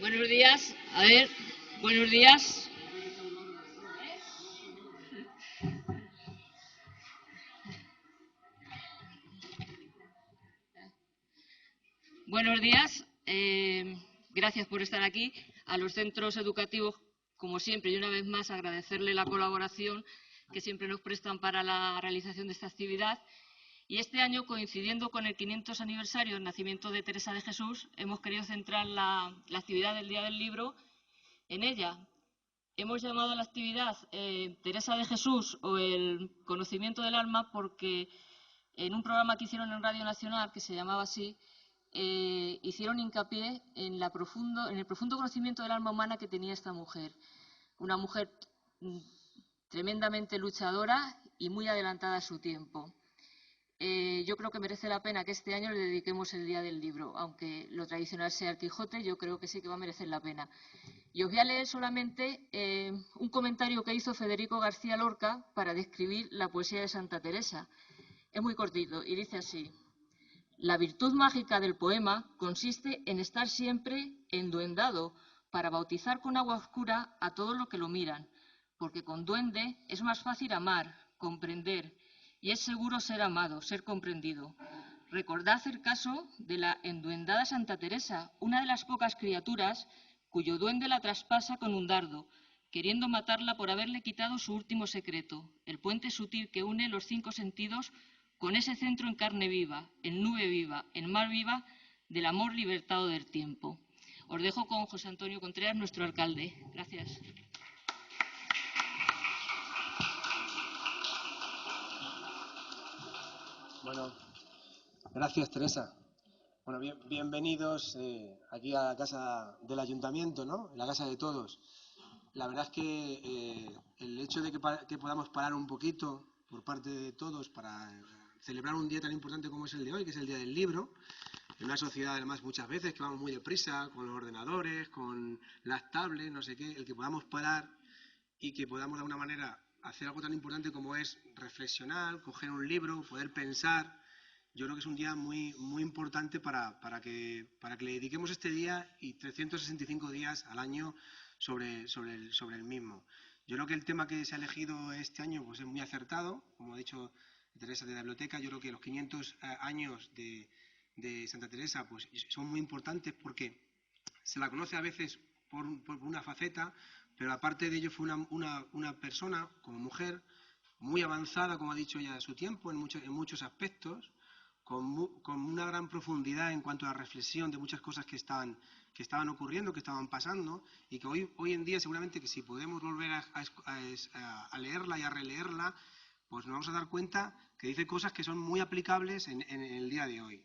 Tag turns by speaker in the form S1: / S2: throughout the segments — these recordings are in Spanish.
S1: Buenos días, a ver, buenos días. Buenos días, gracias por estar aquí. A los centros educativos, como siempre, y una vez más agradecerle la colaboración que siempre nos prestan para la realización de esta actividad. Y este año, coincidiendo con el 500 aniversario del nacimiento de Teresa de Jesús, hemos querido centrar la actividad del Día del Libro en ella. Hemos llamado a la actividad Teresa de Jesús o el conocimiento del alma porque en un programa que hicieron en Radio Nacional, que se llamaba así, hicieron hincapié en el profundo conocimiento del alma humana que tenía esta mujer. Una mujer tremendamente luchadora y muy adelantada a su tiempo. Yo creo que merece la pena que este año le dediquemos el Día del Libro, aunque lo tradicional sea el Quijote, yo creo que sí que va a merecer la pena. Y os voy a leer solamente un comentario que hizo Federico García Lorca para describir la poesía de Santa Teresa. Es muy cortito y dice así: la virtud mágica del poema consiste en estar siempre enduendado para bautizar con agua oscura a todo lo que lo miran, porque con duende es más fácil amar, comprender, y es seguro ser amado, ser comprendido. Recordad el caso de la enduendada Santa Teresa, una de las pocas criaturas cuyo duende la traspasa con un dardo, queriendo matarla por haberle quitado su último secreto, el puente sutil que une los 5 sentidos con ese centro en carne viva, en nube viva, en mar viva, del amor libertado del tiempo. Os dejo con José Antonio Contreras, nuestro alcalde. Gracias.
S2: Bueno, gracias, Teresa. Bueno, bienvenidos aquí a la casa del ayuntamiento, ¿no? La casa de todos. La verdad es que el hecho de que podamos parar un poquito por parte de todos para celebrar un día tan importante como es el de hoy, que es el Día del Libro, en una sociedad además muchas veces que vamos muy deprisa, con los ordenadores, con las tablets, no sé qué, el que podamos parar y que podamos de alguna manera hacer algo tan importante como es reflexionar, coger un libro, poder pensar. Yo creo que es un día muy importante para que le dediquemos este día y 365 días al año sobre el mismo. Yo creo que el tema que se ha elegido este año pues es muy acertado, como ha dicho Teresa de la Biblioteca. Yo creo que los 500 años de Santa Teresa pues son muy importantes porque se la conoce a veces por una faceta, pero aparte de ello fue una persona como mujer muy avanzada, como ha dicho ella, de su tiempo en muchos aspectos, con una gran profundidad en cuanto a la reflexión de muchas cosas que estaban ocurriendo, que estaban pasando, y que hoy en día seguramente que si podemos volver a leerla y a releerla, pues nos vamos a dar cuenta que dice cosas que son muy aplicables en el día de hoy.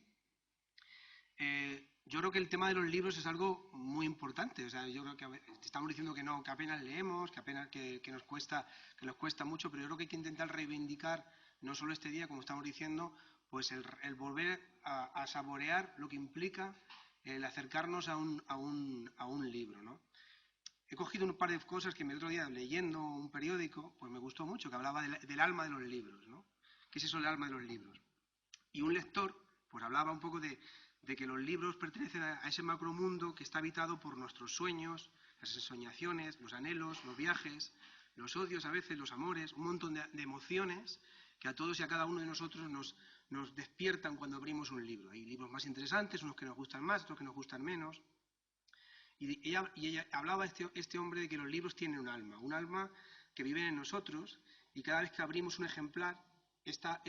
S2: Yo creo que el tema de los libros es algo muy importante. O sea, yo creo que estamos diciendo que apenas leemos, que apenas que nos cuesta mucho, pero yo creo que hay que intentar reivindicar no solo este día, como estamos diciendo, pues el volver a saborear lo que implica el acercarnos a un libro, ¿no? He cogido un par de cosas que el otro día, leyendo un periódico, pues me gustó mucho, que hablaba del alma de los libros, ¿no? ¿Qué es eso del alma de los libros? Y un lector, pues hablaba un poco de que los libros pertenecen a ese macromundo que está habitado por nuestros sueños, las ensoñaciones, los anhelos, los viajes, los odios a veces, los amores, un montón de emociones que a todos y a cada uno de nosotros nos despiertan cuando abrimos un libro. Hay libros más interesantes, unos que nos gustan más, otros que nos gustan menos. Y ella hablaba, este hombre, de que los libros tienen un alma que vive en nosotros, y cada vez que abrimos un ejemplar, esta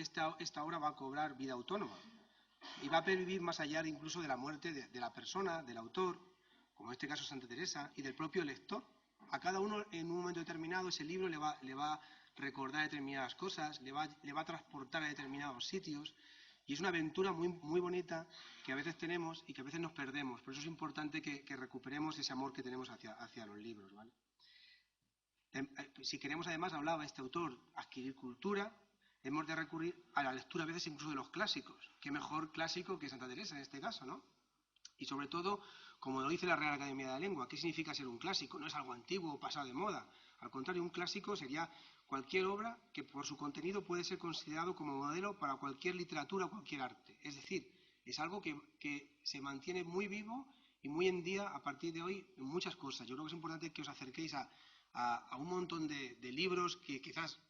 S2: obra va a cobrar vida autónoma y va a pervivir más allá incluso de la muerte de la persona, del autor, como en este caso Santa Teresa, y del propio lector. A cada uno en un momento determinado ese libro le va a recordar determinadas cosas, le va a transportar a determinados sitios, y es una aventura muy bonita que a veces tenemos y que a veces nos perdemos. Por eso es importante que recuperemos ese amor que tenemos hacia los libros, ¿vale? Si queremos, además, hablaba este autor, adquirir cultura, hemos de recurrir a la lectura a veces incluso de los clásicos. Qué mejor clásico que Santa Teresa en este caso, ¿no? Y sobre todo, como lo dice la Real Academia de la Lengua, ¿qué significa ser un clásico? No es algo antiguo o pasado de moda. Al contrario, un clásico sería cualquier obra que por su contenido puede ser considerado como modelo para cualquier literatura o cualquier arte. Es decir, es algo que se mantiene muy vivo y muy en día a partir de hoy en muchas cosas. Yo creo que es importante que os acerquéis a un montón de libros que quizás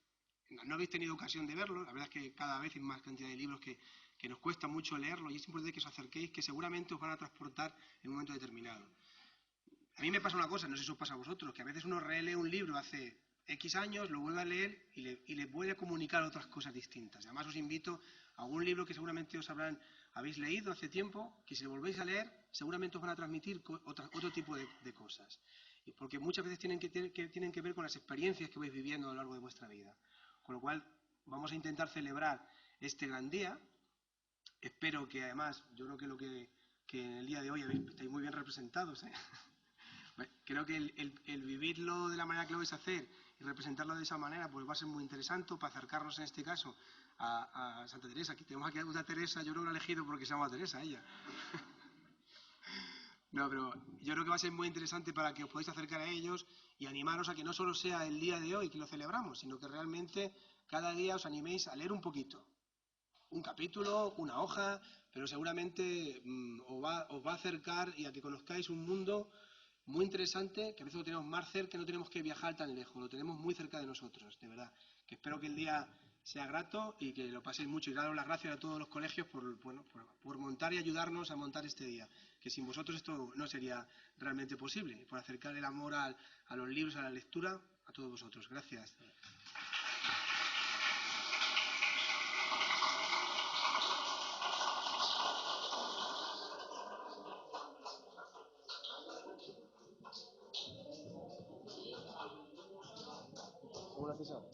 S2: no habéis tenido ocasión de verlos. La verdad es que cada vez hay más cantidad de libros que nos cuesta mucho leerlos, y es importante que os acerquéis, que seguramente os van a transportar en un momento determinado. A mí me pasa una cosa, no sé si os pasa a vosotros, que a veces uno relee un libro hace X años, lo vuelve a leer y le puede comunicar otras cosas distintas. Además os invito a algún libro que seguramente habéis leído hace tiempo, que si lo volvéis a leer seguramente os van a transmitir otro tipo de cosas. Porque muchas veces tienen que ver con las experiencias que vais viviendo a lo largo de vuestra vida. Con lo cual vamos a intentar celebrar este gran día. Espero que además, yo creo que en el día de hoy estáis muy bien representados, ¿eh? Creo que el vivirlo de la manera que lo vais a hacer y representarlo de esa manera pues va a ser muy interesante para acercarnos en este caso a Santa Teresa. Aquí tenemos aquí a una Teresa, yo creo que la he elegido porque se llama Teresa ella. No, pero yo creo que va a ser muy interesante para que os podáis acercar a ellos y animaros a que no solo sea el día de hoy que lo celebramos, sino que realmente cada día os animéis a leer un poquito. Un capítulo, una hoja, pero seguramente os va a acercar y a que conozcáis un mundo muy interesante, que a veces lo tenemos más cerca, no tenemos que viajar tan lejos, lo tenemos muy cerca de nosotros, de verdad. Que espero que el día sea grato y que lo paséis mucho. Y daros las gracias a todos los colegios por montar y ayudarnos a montar este día. Que sin vosotros esto no sería realmente posible. Por acercar el amor a los libros, a la lectura, a todos vosotros. Gracias. ¿Cómo lo haces ahora?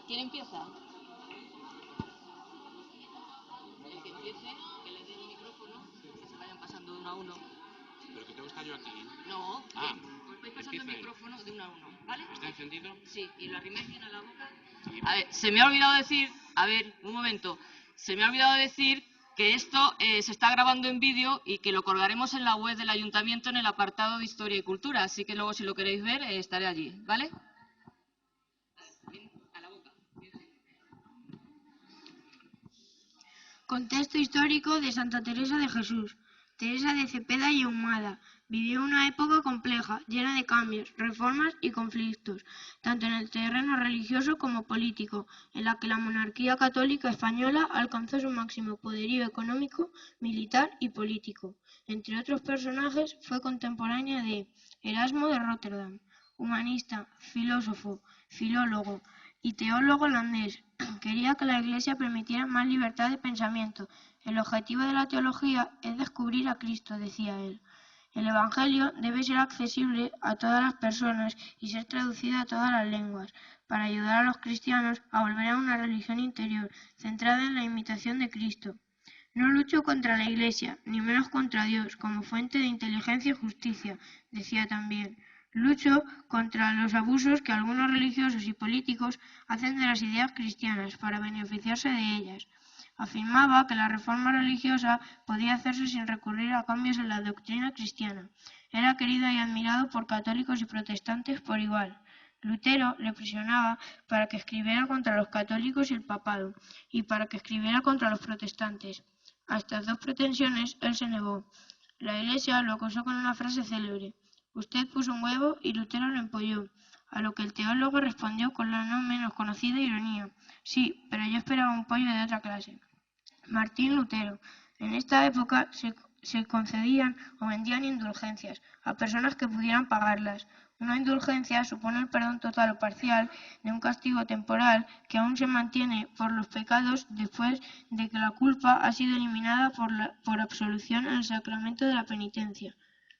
S1: ¿Quién empieza? El que empiece, que le dé el micrófono, que se vayan pasando de uno a uno.
S3: ¿Pero que tengo que estar yo aquí?
S1: No,
S3: os
S1: vais pasando el micrófono de uno a uno, ¿vale?
S3: ¿Está encendido?
S1: Sí, y lo arriméis bien a la boca.
S3: Sí.
S1: A ver, se me ha olvidado decir, un momento, se me ha olvidado decir que esto se está grabando en vídeo y que lo colgaremos en la web del Ayuntamiento en el apartado de Historia y Cultura, así que luego si lo queréis ver estaré allí, ¿vale? A la boca.
S4: Contexto histórico de Santa Teresa de Jesús. Teresa de Cepeda y Ahumada vivió una época compleja, llena de cambios, reformas y conflictos, tanto en el terreno religioso como político, en la que la monarquía católica española alcanzó su máximo poderío económico, militar y político. Entre otros personajes, fue contemporánea de Erasmo de Róterdam, humanista, filósofo, filólogo y teólogo holandés. Quería que la Iglesia permitiera más libertad de pensamiento. El objetivo de la teología es descubrir a Cristo, decía él. El Evangelio debe ser accesible a todas las personas y ser traducido a todas las lenguas, para ayudar a los cristianos a volver a una religión interior, centrada en la imitación de Cristo. No lucho contra la Iglesia, ni menos contra Dios, como fuente de inteligencia y justicia, decía también. Lucho contra los abusos que algunos religiosos y políticos hacen de las ideas cristianas para beneficiarse de ellas. Afirmaba que la reforma religiosa podía hacerse sin recurrir a cambios en la doctrina cristiana. Era querido y admirado por católicos y protestantes por igual. Lutero le presionaba para que escribiera contra los católicos y el papado, y para que escribiera contra los protestantes. A estas dos pretensiones él se negó. La Iglesia lo acusó con una frase célebre: «Usted puso un huevo y Lutero lo empolló», a lo que el teólogo respondió con la no menos conocida ironía: «Sí, pero yo esperaba un pollo de otra clase». Martín Lutero. En esta época se concedían o vendían indulgencias a personas que pudieran pagarlas. Una indulgencia supone el perdón total o parcial de un castigo temporal que aún se mantiene por los pecados después de que la culpa ha sido eliminada por absolución en el sacramento de la penitencia.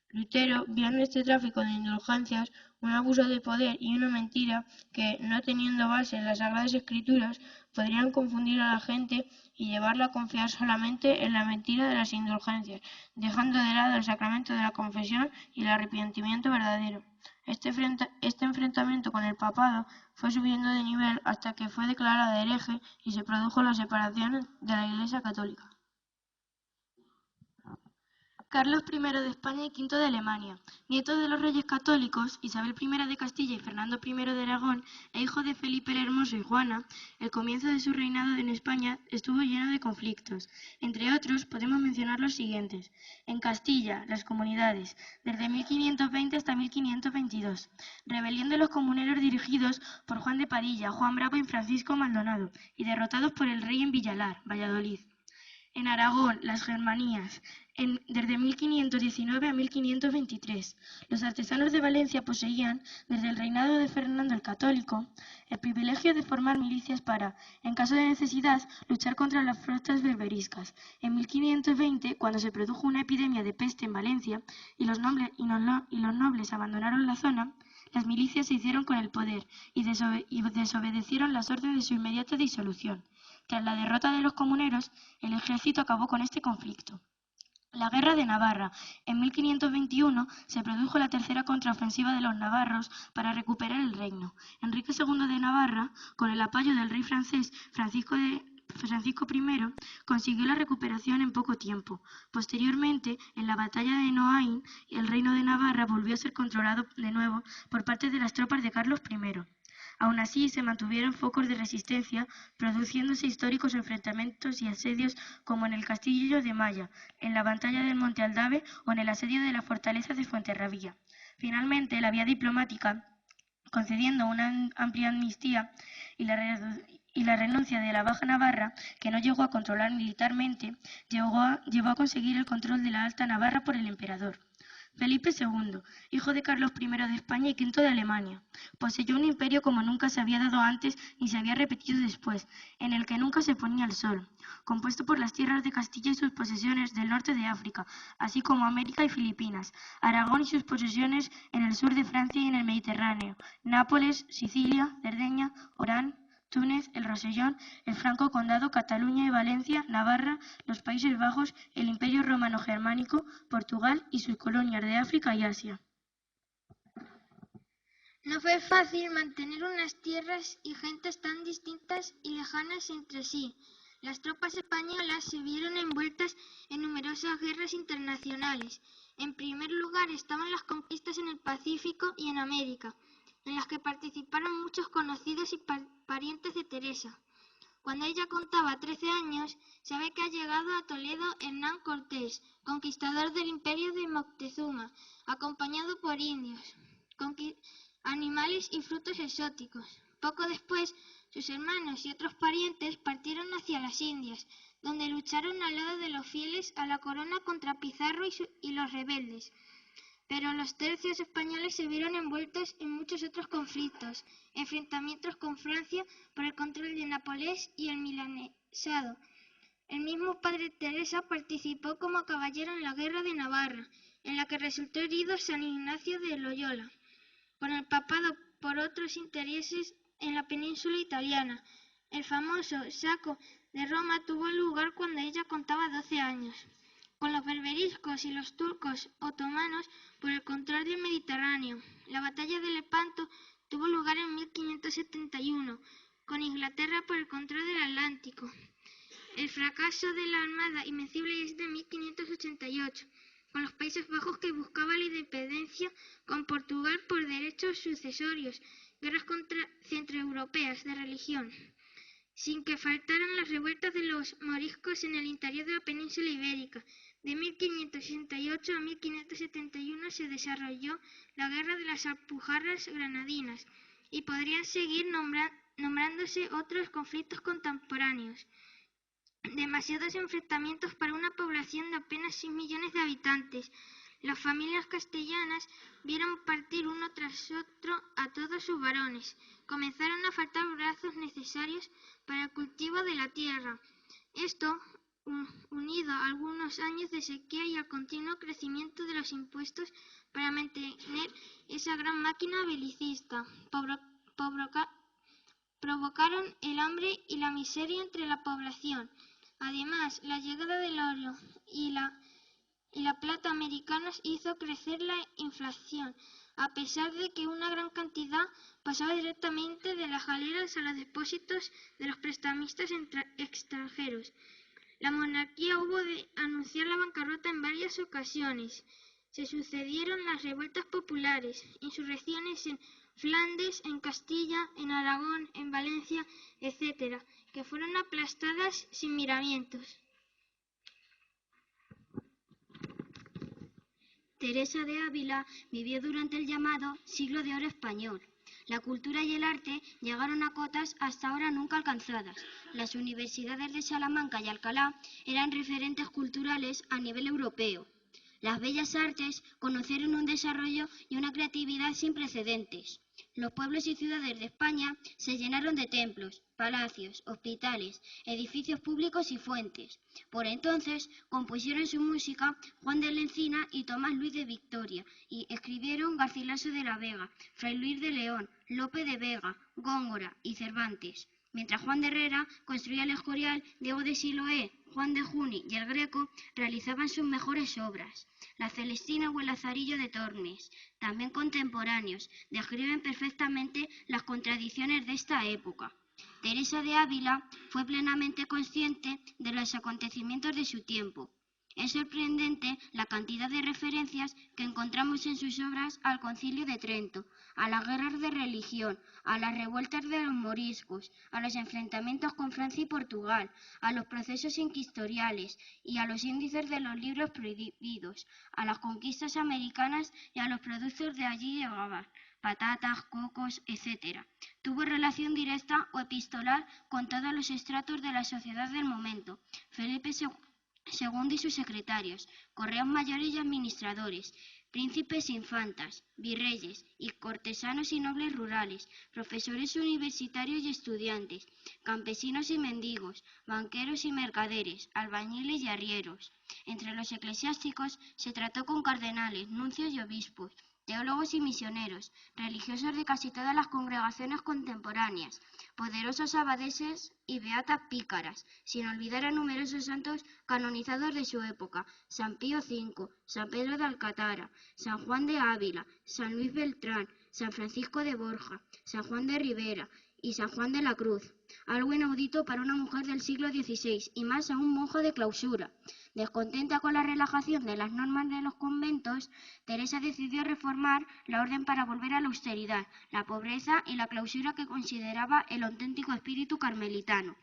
S4: Lutero vio en este tráfico de indulgencias un abuso de poder y una mentira que, no teniendo base en las Sagradas Escrituras, podrían confundir a la gente y llevarla a confiar solamente en la mentira de las indulgencias, dejando de lado el sacramento de la confesión y el arrepentimiento verdadero. Este enfrentamiento con el papado fue subiendo de nivel hasta que fue declarada hereje y se produjo la separación de la Iglesia católica. Carlos I de España y V de Alemania, nieto de los reyes católicos, Isabel I de Castilla y Fernando I de Aragón, e hijo de Felipe el Hermoso y Juana, el comienzo de su reinado en España estuvo lleno de conflictos. Entre otros, podemos mencionar los siguientes. En Castilla, las comunidades, desde 1520 hasta 1522. Rebelión de los comuneros dirigidos por Juan de Padilla, Juan Bravo y Francisco Maldonado, y derrotados por el rey en Villalar, Valladolid. En Aragón, las Germanías, desde 1519 a 1523. Los artesanos de Valencia poseían, desde el reinado de Fernando el Católico, el privilegio de formar milicias para, en caso de necesidad, luchar contra las flotas berberiscas. En 1520, cuando se produjo una epidemia de peste en Valencia y los nobles abandonaron la zona, las milicias se hicieron con el poder y desobedecieron las órdenes de su inmediata disolución. Tras la derrota de los comuneros, el ejército acabó con este conflicto. La Guerra de Navarra. En 1521 se produjo la tercera contraofensiva de los navarros para recuperar el reino. Enrique II de Navarra, con el apoyo del rey francés Francisco I, consiguió la recuperación en poco tiempo. Posteriormente, en la batalla de Noain, el reino de Navarra volvió a ser controlado de nuevo por parte de las tropas de Carlos I. Aún así, se mantuvieron focos de resistencia, produciéndose históricos enfrentamientos y asedios como en el Castillo de Maya, en la batalla del Monte Aldave o en el asedio de la fortaleza de Fuenterrabía. Finalmente, la vía diplomática, concediendo una amplia amnistía y la renuncia de la Baja Navarra, que no llegó a controlar militarmente, llevó a conseguir el control de la Alta Navarra por el emperador. Felipe II, hijo de Carlos I de España y V de Alemania, poseyó un imperio como nunca se había dado antes ni se había repetido después, en el que nunca se ponía el sol, compuesto por las tierras de Castilla y sus posesiones del norte de África, así como América y Filipinas, Aragón y sus posesiones en el sur de Francia y en el Mediterráneo, Nápoles, Sicilia, Cerdeña, Orán, Túnez, el Rosellón, el Franco Condado, Cataluña y Valencia, Navarra, los Países Bajos, el Imperio Romano Germánico, Portugal y sus colonias de África y Asia.
S5: No fue fácil mantener unas tierras y gentes tan distintas y lejanas entre sí. Las tropas españolas se vieron envueltas en numerosas guerras internacionales. En primer lugar estaban las conquistas en el Pacífico y en América, en las que participaron muchos conocidos y parientes de Teresa. Cuando ella contaba 13 años, sabe que ha llegado a Toledo Hernán Cortés, conquistador del imperio de Moctezuma, acompañado por indios, animales y frutos exóticos. Poco después, sus hermanos y otros parientes partieron hacia las Indias, donde lucharon al lado de los fieles a la corona contra Pizarro y los rebeldes. Pero los tercios españoles se vieron envueltos en muchos otros conflictos, enfrentamientos con Francia por el control de Nápoles y el milanesado. El mismo padre Teresa participó como caballero en la Guerra de Navarra, en la que resultó herido San Ignacio de Loyola, con el papado por otros intereses en la península italiana. El famoso saco de Roma tuvo lugar cuando ella contaba 12 años. Con los berberiscos y los turcos otomanos por el control del Mediterráneo. La batalla de Lepanto tuvo lugar en 1571, con Inglaterra por el control del Atlántico. El fracaso de la Armada Invencible es de 1588, con los Países Bajos que buscaban la independencia, con Portugal por derechos sucesorios, guerras centroeuropeas de religión, sin que faltaran las revueltas de los moriscos en el interior de la península ibérica. De 1568 a 1571 se desarrolló la Guerra de las Alpujarras Granadinas y podrían seguir nombrándose otros conflictos contemporáneos. Demasiados enfrentamientos para una población de apenas 6 millones de habitantes. Las familias castellanas vieron partir uno tras otro a todos sus varones. Comenzaron a faltar brazos necesarios para el cultivo de la tierra. Esto, unido a algunos años de sequía y al continuo crecimiento de los impuestos para mantener esa gran máquina belicista, provocaron el hambre y la miseria entre la población. Además, la llegada del oro y la plata americanos hizo crecer la inflación, a pesar de que una gran cantidad pasaba directamente de las galeras a los depósitos de los prestamistas extranjeros. La monarquía hubo de anunciar la bancarrota en varias ocasiones. Se sucedieron las revueltas populares, insurrecciones en Flandes, en Castilla, en Aragón, en Valencia, etc., que fueron aplastadas sin miramientos.
S6: Teresa de Ávila vivió durante el llamado Siglo de Oro español. La cultura y el arte llegaron a cotas hasta ahora nunca alcanzadas. Las universidades de Salamanca y Alcalá eran referentes culturales a nivel europeo. Las bellas artes conocieron un desarrollo y una creatividad sin precedentes. Los pueblos y ciudades de España se llenaron de templos, palacios, hospitales, edificios públicos y fuentes. Por entonces compusieron su música Juan de la Encina y Tomás Luis de Victoria, y escribieron Garcilaso de la Vega, Fray Luis de León, Lope de Vega, Góngora y Cervantes. Mientras Juan de Herrera construía el Escorial, Diego de Siloé, Juan de Juni y el Greco realizaban sus mejores obras. La Celestina o el Lazarillo de Tormes, también contemporáneos, describen perfectamente las contradicciones de esta época. Teresa de Ávila fue plenamente consciente de los acontecimientos de su tiempo. Es sorprendente la cantidad de referencias que encontramos en sus obras al Concilio de Trento, a las guerras de religión, a las revueltas de los moriscos, a los enfrentamientos con Francia y Portugal, a los procesos inquisitoriales y a los índices de los libros prohibidos, a las conquistas americanas y a los productos de allí llegaban, patatas, cocos, etc. Tuvo relación directa o epistolar con todos los estratos de la sociedad del momento. Felipe II y sus secretarios, correos mayores y administradores, príncipes e infantas, virreyes y cortesanos y nobles rurales, profesores universitarios y estudiantes, campesinos y mendigos, banqueros y mercaderes, albañiles y arrieros. Entre los eclesiásticos se trató con cardenales, nuncios y obispos, teólogos y misioneros, religiosos de casi todas las congregaciones contemporáneas, poderosos abadeses y beatas pícaras, sin olvidar a numerosos santos canonizados de su época: San Pío V, San Pedro de Alcántara, San Juan de Ávila, San Luis Beltrán, San Francisco de Borja, San Juan de Ribera y San Juan de la Cruz. Algo inaudito para una mujer del siglo XVI y más aún monja de clausura. Descontenta con la relajación de las normas de los conventos, Teresa decidió reformar la orden para volver a la austeridad, la pobreza y la clausura que consideraba el auténtico espíritu carmelitano.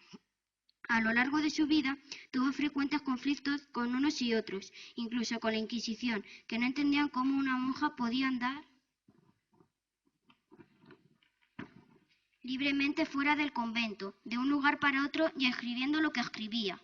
S6: A lo largo de su vida tuvo frecuentes conflictos con unos y otros, incluso con la Inquisición, que no entendían cómo una monja podía andar libremente fuera del convento, de un lugar para otro y escribiendo lo que escribía.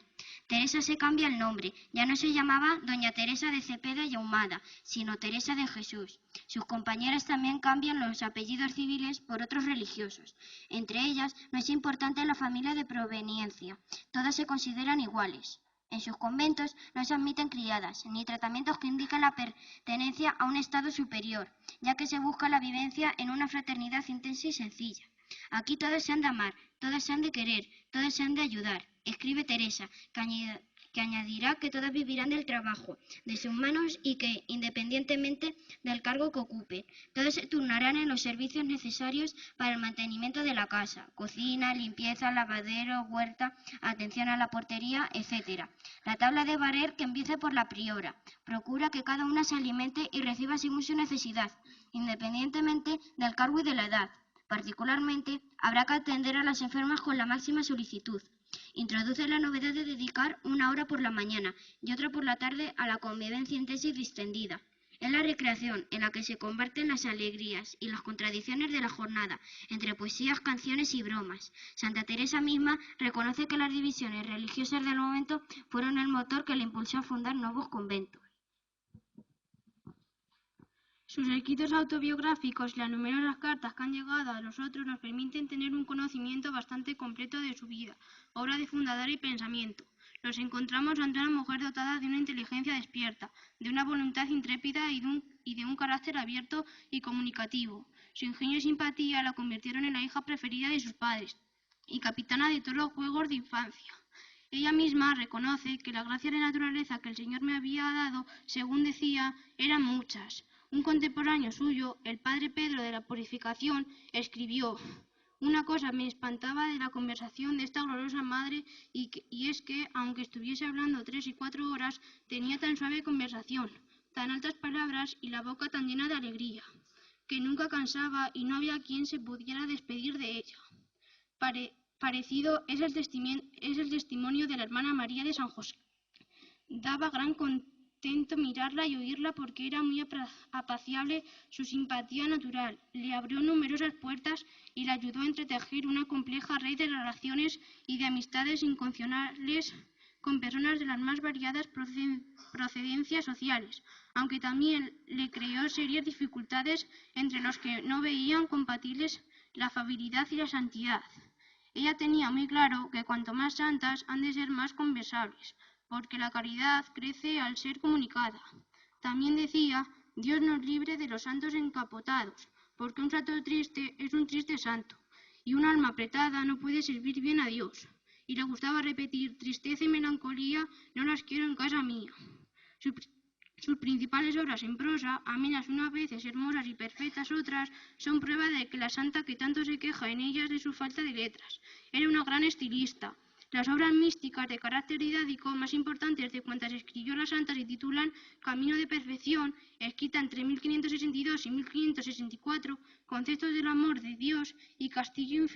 S6: Teresa se cambia el nombre, ya no se llamaba Doña Teresa de Cepeda y Ahumada, sino Teresa de Jesús. Sus compañeras también cambian los apellidos civiles por otros religiosos. Entre ellas no es importante la familia de proveniencia, todas se consideran iguales. En sus conventos no se admiten criadas, ni tratamientos que indiquen la pertenencia a un estado superior, ya que se busca la vivencia en una fraternidad intensa y sencilla. Aquí todos se han de amar, todos se han de querer, todos se han de ayudar, escribe Teresa, que añadirá que todas vivirán del trabajo de sus manos y que, independientemente del cargo que ocupen, todos se turnarán en los servicios necesarios para el mantenimiento de la casa: cocina, limpieza, lavadero, huerta, atención a la portería, etc. La tabla de barrer que empiece por la priora. Procura que cada una se alimente y reciba según su necesidad, independientemente del cargo y de la edad. Particularmente, habrá que atender a las enfermas con la máxima solicitud. Introduce la novedad de dedicar una hora por la mañana y otra por la tarde a la convivencia intensa y distendida. Es la recreación en la que se comparten las alegrías y las contradicciones de la jornada, entre poesías, canciones y bromas. Santa Teresa misma reconoce que las divisiones religiosas del momento fueron el motor que le impulsó a fundar nuevos conventos.
S4: Sus escritos autobiográficos y las numerosas cartas que han llegado a nosotros nos permiten tener un conocimiento bastante completo de su vida, obra de fundadora y pensamiento. Nos encontramos ante una mujer dotada de una inteligencia despierta, de una voluntad intrépida y de un carácter abierto y comunicativo. Su ingenio y simpatía la convirtieron en la hija preferida de sus padres y capitana de todos los juegos de infancia. Ella misma reconoce que la gracia de naturaleza que el Señor me había dado, según decía, eran muchas. Un contemporáneo suyo, el padre Pedro de la Purificación, escribió: Una cosa me espantaba de la conversación de esta gloriosa madre y es que, aunque estuviese hablando 3 y 4 horas, tenía tan suave conversación, tan altas palabras y la boca tan llena de alegría, que nunca cansaba y no había quien se pudiera despedir de ella. Parecido es el testimonio de la hermana María de San José. Daba gran contento mirarla y oírla porque era muy apacible su simpatía natural. Le abrió numerosas puertas y le ayudó a entretejer una compleja red de relaciones y de amistades incondicionales con personas de las más variadas procedencias sociales, aunque también le creó serias dificultades entre los que no veían compatibles la afabilidad y la santidad. Ella tenía muy claro que cuanto más santas han de ser más conversables, porque la caridad crece al ser comunicada. También decía, Dios nos libre de los santos encapotados, porque un santo triste es un triste santo, y un alma apretada no puede servir bien a Dios. Y le gustaba repetir, tristeza y melancolía no las quiero en casa mía. Sus principales obras en prosa, amenas unas veces, hermosas y perfectas otras, son prueba de que la santa que tanto se queja en ellas de su falta de letras. Era una gran estilista. Las obras místicas de carácter didáctico más importantes de cuantas escribió la santa se titulan Camino de Perfección, escrita entre 1562 y 1564, Conceptos del amor de Dios y Castillo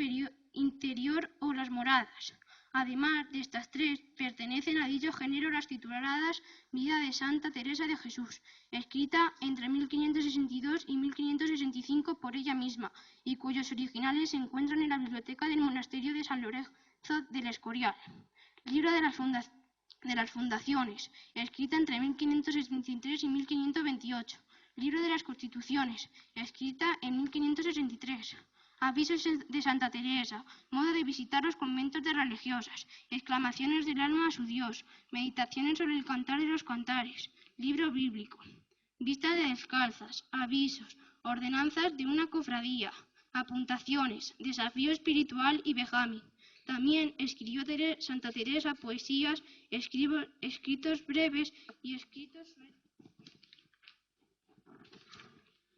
S4: interior o las moradas. Además de estas tres, pertenecen a dicho género las tituladas Vida de Santa Teresa de Jesús, escrita entre 1562 y 1565 por ella misma, y cuyos originales se encuentran en la biblioteca del monasterio de San Lorenzo del Escorial. Libro de las Fundaciones, escrita entre 1563 y 1528. Libro de las Constituciones, escrita en 1563. Avisos de Santa Teresa, modo de visitar los conventos de religiosas, exclamaciones del alma a su Dios, meditaciones sobre el cantar de los cantares, libro bíblico, vistas de descalzas, avisos, ordenanzas de una cofradía, apuntaciones, desafío espiritual y vejamen. También escribió Santa Teresa poesías, escritos breves y escritos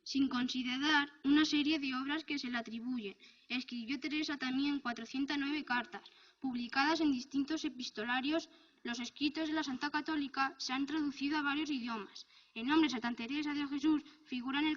S4: sin considerar una serie de obras que se le atribuyen. Escribió Teresa también 409 cartas, publicadas en distintos epistolarios. Los escritos de la Santa Católica se han traducido a varios idiomas. El nombre de Santa Teresa de Jesús figura en el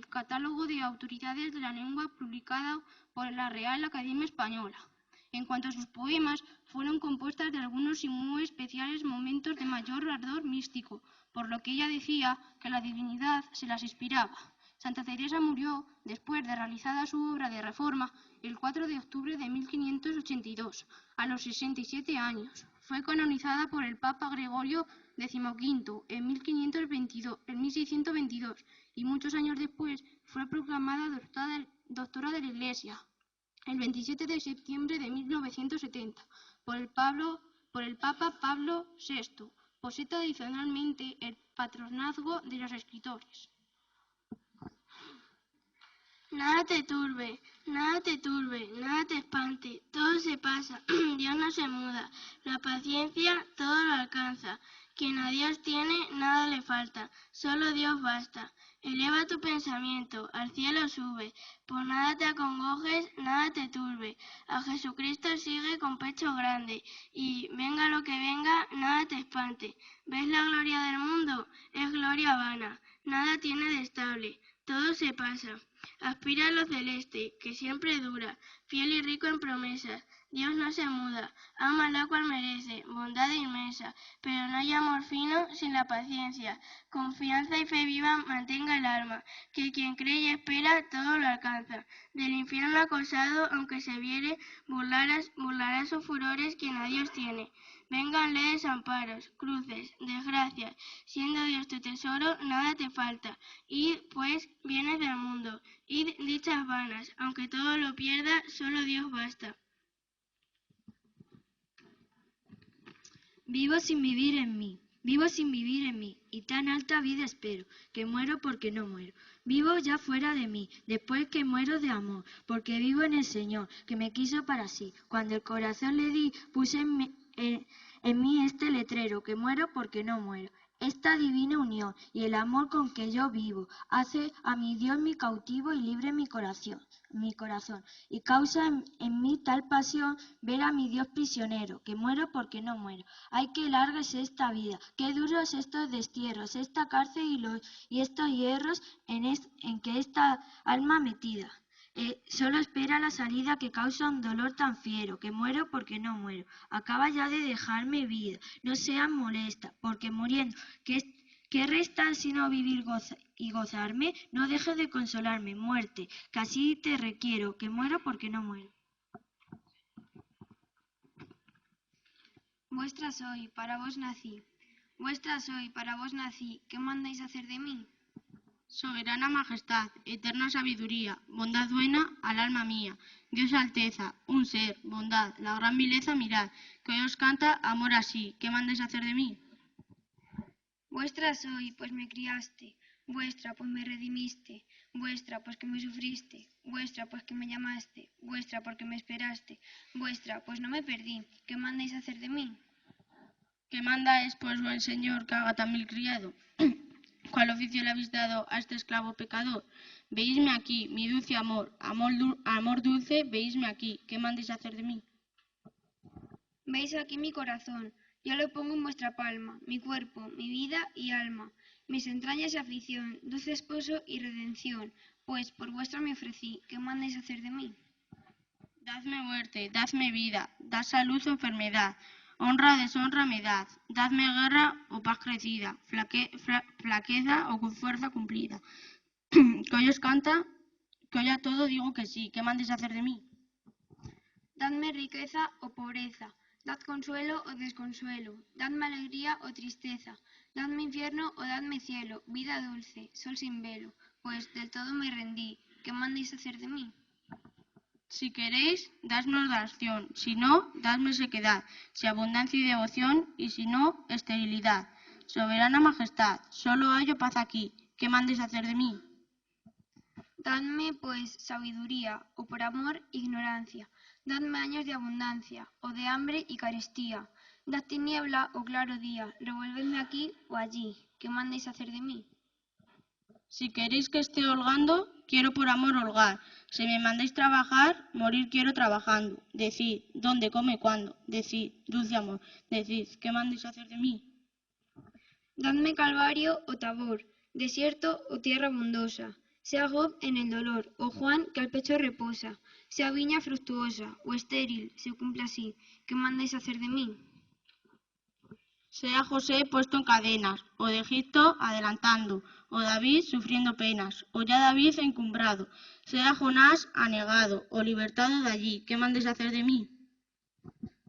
S4: catálogo de autoridades de la lengua publicado por la Real Academia Española. En cuanto a sus poemas, fueron compuestas de algunos y muy especiales momentos de mayor ardor místico, por lo que ella decía que la divinidad se las inspiraba. Santa Teresa murió, después de realizada su obra de reforma, el 4 de octubre de 1582, a los 67 años. Fue canonizada por el Papa Gregorio XV en 1622 y muchos años después fue proclamada doctora de la Iglesia, el 27 de septiembre de 1970, por el Papa Pablo VI. Posee tradicionalmente el patronazgo de los escritores.
S5: Nada te turbe, nada te turbe, nada te espante, todo se pasa, Dios no se muda, la paciencia todo lo alcanza, quien a Dios tiene nada le falta, solo Dios basta. Eleva tu pensamiento, al cielo sube, por nada te acongojes, nada te turbe, a Jesucristo sigue con pecho grande, y venga lo que venga, nada te espante. ¿Ves la gloria del mundo? Es gloria vana, nada tiene de estable, todo se pasa. Aspira a lo celeste, que siempre dura, fiel y rico en promesas. Dios no se muda, ama la cual merece, bondad inmensa, pero no hay amor fino sin la paciencia. Confianza y fe viva mantenga el alma, que quien cree y espera todo lo alcanza. Del infierno acosado, aunque se viere, burlará sus furores quien a Dios tiene. Vénganle desamparos, cruces, desgracias, siendo Dios tu tesoro, nada te falta. Id, pues, bienes del mundo, id dichas vanas, aunque todo lo pierda, solo Dios basta.
S7: Vivo sin vivir en mí, y tan alta vida espero, que muero porque no muero. Vivo ya fuera de mí, después que muero de amor, porque vivo en el Señor, que me quiso para sí. Cuando el corazón le di, puse en mí este letrero, que muero porque no muero. esta divina unión y el amor con que yo vivo hace a mi Dios mi cautivo y libre mi corazón, y causa en mí tal pasión ver a mi Dios prisionero, que muero porque no muero. Ay, qué larga es esta vida, qué duros estos destierros, esta cárcel y estos hierros en que esta alma metida. Solo espera la salida que causa un dolor tan fiero, que muero porque no muero. Acaba ya de dejarme vida, no seas molesta, porque muriendo, ¿qué resta sino vivir y gozarme? No dejes de consolarme, muerte, que así te requiero, que muero porque no muero.
S4: Vuestra soy, para vos nací. Vuestra soy, para vos nací. ¿Qué mandáis hacer de mí?
S8: Soberana majestad, eterna sabiduría, bondad buena al alma mía, Dios alteza, un ser, bondad, la gran vileza mirad, que hoy os canta amor así, ¿qué mandáis hacer de mí?
S4: Vuestra soy, pues me criaste. Vuestra, pues me redimiste. Vuestra, pues que me sufriste. Vuestra, pues que me llamaste. Vuestra, porque me esperaste. Vuestra, pues no me perdí. ¿Qué mandáis hacer de mí?
S8: ¿Qué mandáis, pues, buen señor, que haga también criado? ¿Cuál oficio le habéis dado a este esclavo pecador? Veísme aquí, mi dulce amor, amor dulce, veísme aquí, ¿qué mandéis hacer de mí?
S4: Veis aquí mi corazón, yo lo pongo en vuestra palma, mi cuerpo, mi vida y alma, mis entrañas y aflicción, dulce esposo y redención, pues por vuestra me ofrecí, ¿qué mandáis hacer de mí?
S8: Dadme muerte, dadme vida, dad salud o enfermedad, honra o deshonra me dad, dadme guerra o paz crecida, flaqueza o fuerza cumplida. Que hoy os canta, que hoy a todo digo que sí, ¿qué mandéis hacer de mí?
S4: Dadme riqueza o pobreza, dad consuelo o desconsuelo, dadme alegría o tristeza, dadme infierno o dadme cielo, vida dulce, sol sin velo, pues del todo me rendí, ¿qué mandéis hacer de mí?
S8: Si queréis, dadme oración, si no, dadme sequedad, si abundancia y devoción, y si no, esterilidad. Soberana majestad, solo hallo paz aquí, ¿qué mandéis hacer de mí?
S4: Dadme, pues, sabiduría, o por amor, ignorancia. Dadme años de abundancia, o de hambre y carestía. Dad tiniebla o claro día, revolvedme aquí o allí. ¿Qué mandéis hacer de mí?
S8: Si queréis que esté holgando, quiero por amor holgar. Si me mandéis trabajar, morir quiero trabajando. Decid, ¿dónde, cómo y cuándo? Decid, dulce amor, decid, ¿qué mandéis hacer de mí?
S4: Dadme calvario o tabor, desierto o tierra abundosa. Sea Job en el dolor, o Juan que al pecho reposa. Sea viña fructuosa, o estéril, se cumpla así. ¿Qué mandáis hacer de mí?
S8: Sea José puesto en cadenas, o de Egipto adelantando, o David sufriendo penas, o ya David encumbrado. Sea Jonás anegado, o libertado de allí. ¿Qué mandéis hacer de mí?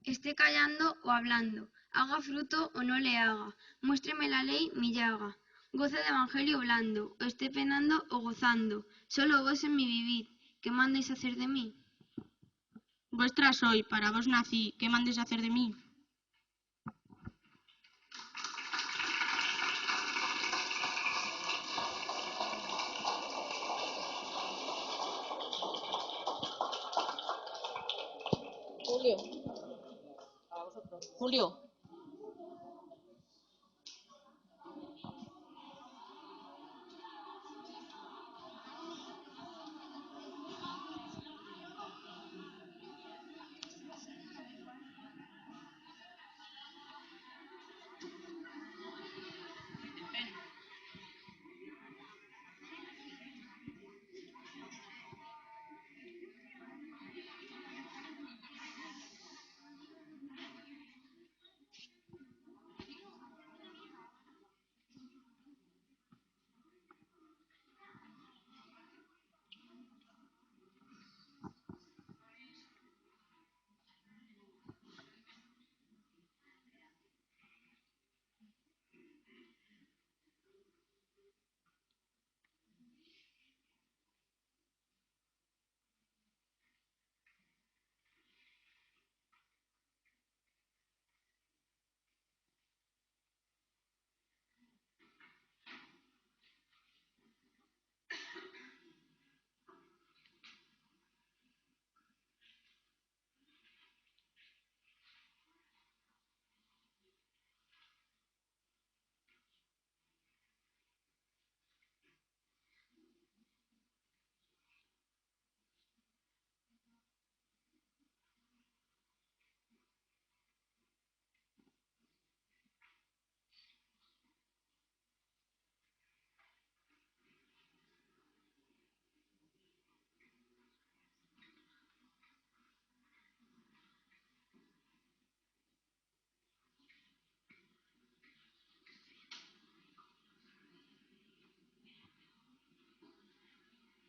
S4: Esté callando o hablando, haga fruto o no le haga, muéstreme la ley mi llaga, goce de evangelio blando, o esté penando o gozando, solo vos en mi vivid, ¿qué mandéis hacer de mí?
S8: Vuestra soy, para vos nací, ¿qué mandéis hacer de mí?
S1: Julio, a vosotros. Julio.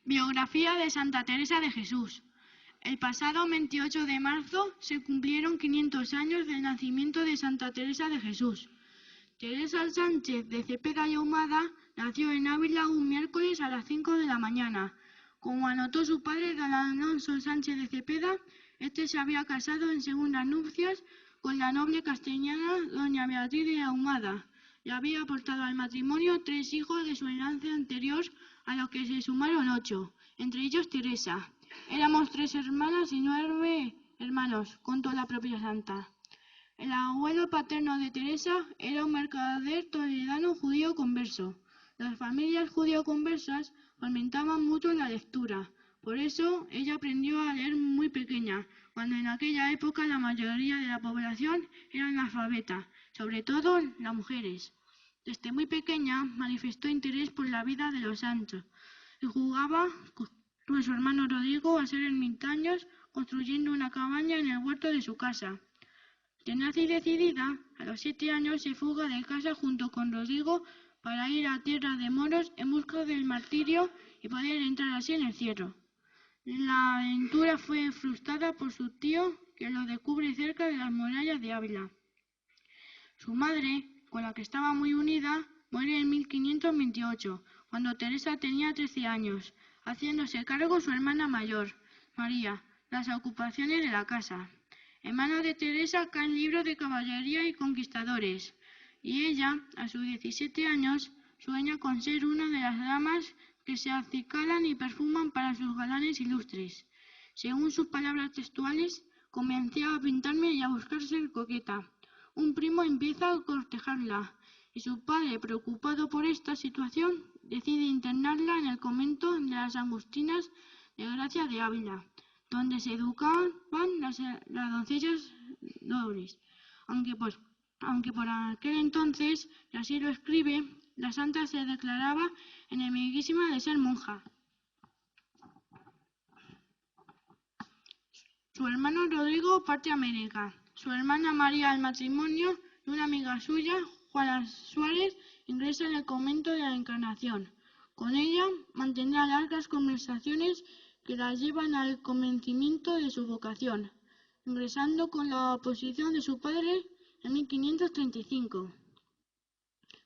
S9: Biografía de Santa Teresa de Jesús. El pasado 28 de marzo se cumplieron 500 años del nacimiento de Santa Teresa de Jesús. Teresa Sánchez de Cepeda y Ahumada nació en Ávila un miércoles a las 5 de la mañana. Como anotó su padre, don Alonso Sánchez de Cepeda, este se había casado en segundas nupcias con la noble castellana doña Beatriz de Ahumada. Le había aportado al matrimonio 3 hijos de su enlace anterior, a los que se sumaron 8, entre ellos Teresa. Éramos 3 hermanas y 9 hermanos, contó la propia santa. El abuelo paterno de Teresa era un mercader toledano judío converso. Las familias judío-conversas fomentaban mucho la lectura. Por eso ella aprendió a leer muy pequeña, cuando en aquella época la mayoría de la población era analfabeta, sobre todo las mujeres. Desde muy pequeña manifestó interés por la vida de los santos y jugaba con su hermano Rodrigo a ser ermitaños, construyendo una cabaña en el huerto de su casa. Tenaz y decidida, a los 7 años se fuga de casa junto con Rodrigo para ir a tierra de moros en busca del martirio y poder entrar así en el cielo. La aventura fue frustrada por su tío, que lo descubre cerca de las murallas de Ávila. Su madre, con la que estaba muy unida, muere en 1528, cuando Teresa tenía 13 años, haciéndose cargo su hermana mayor, María, las ocupaciones de la casa. En manos de Teresa caen libros de caballería y conquistadores, y ella, a sus 17 años, sueña con ser una de las damas que se acicalan y perfuman para sus galanes ilustres. Según sus palabras textuales, comencé a pintarme y a buscar ser coqueta. Un primo empieza a cortejarla, y su padre, preocupado por esta situación, decide internarla en el convento de las Agustinas de Gracia de Ávila, donde se educaban las doncellas nobles. Aunque por aquel entonces, y así lo escribe, la santa se declaraba enemiguísima de ser monja. Su hermano Rodrigo parte a América. Su hermana María, al matrimonio de una amiga suya, Juana Suárez, ingresa en el convento de la Encarnación. Con ella mantendrá largas conversaciones que la llevan al convencimiento de su vocación, ingresando con la oposición de su padre en 1535.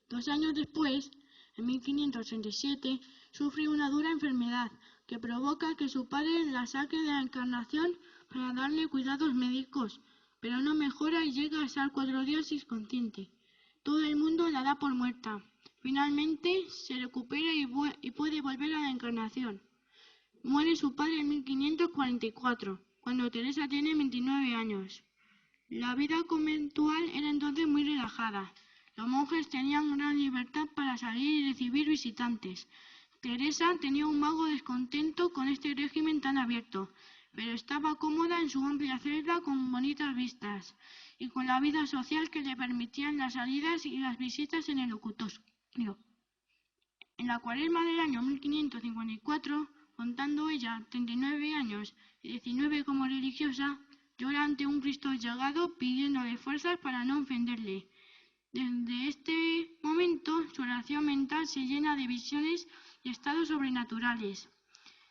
S9: 2 años después, en 1537, sufre una dura enfermedad que provoca que su padre la saque de la Encarnación para darle cuidados médicos, pero no mejora y llega a estar 4 días inconsciente. Todo el mundo la da por muerta. Finalmente se recupera y puede volver a la Encarnación. Muere su padre en 1544, cuando Teresa tiene 29 años. La vida conventual era entonces muy relajada. Los monjes tenían gran libertad para salir y recibir visitantes. Teresa tenía un vago descontento con este régimen tan abierto, pero estaba cómoda en su amplia celda con bonitas vistas y con la vida social que le permitían las salidas y las visitas en el locutorio. En la cuaresma del año 1554, contando ella 39 años y 19 como religiosa, llora ante un Cristo llegado pidiéndole fuerzas para no ofenderle. Desde este momento, su oración mental se llena de visiones y estados sobrenaturales.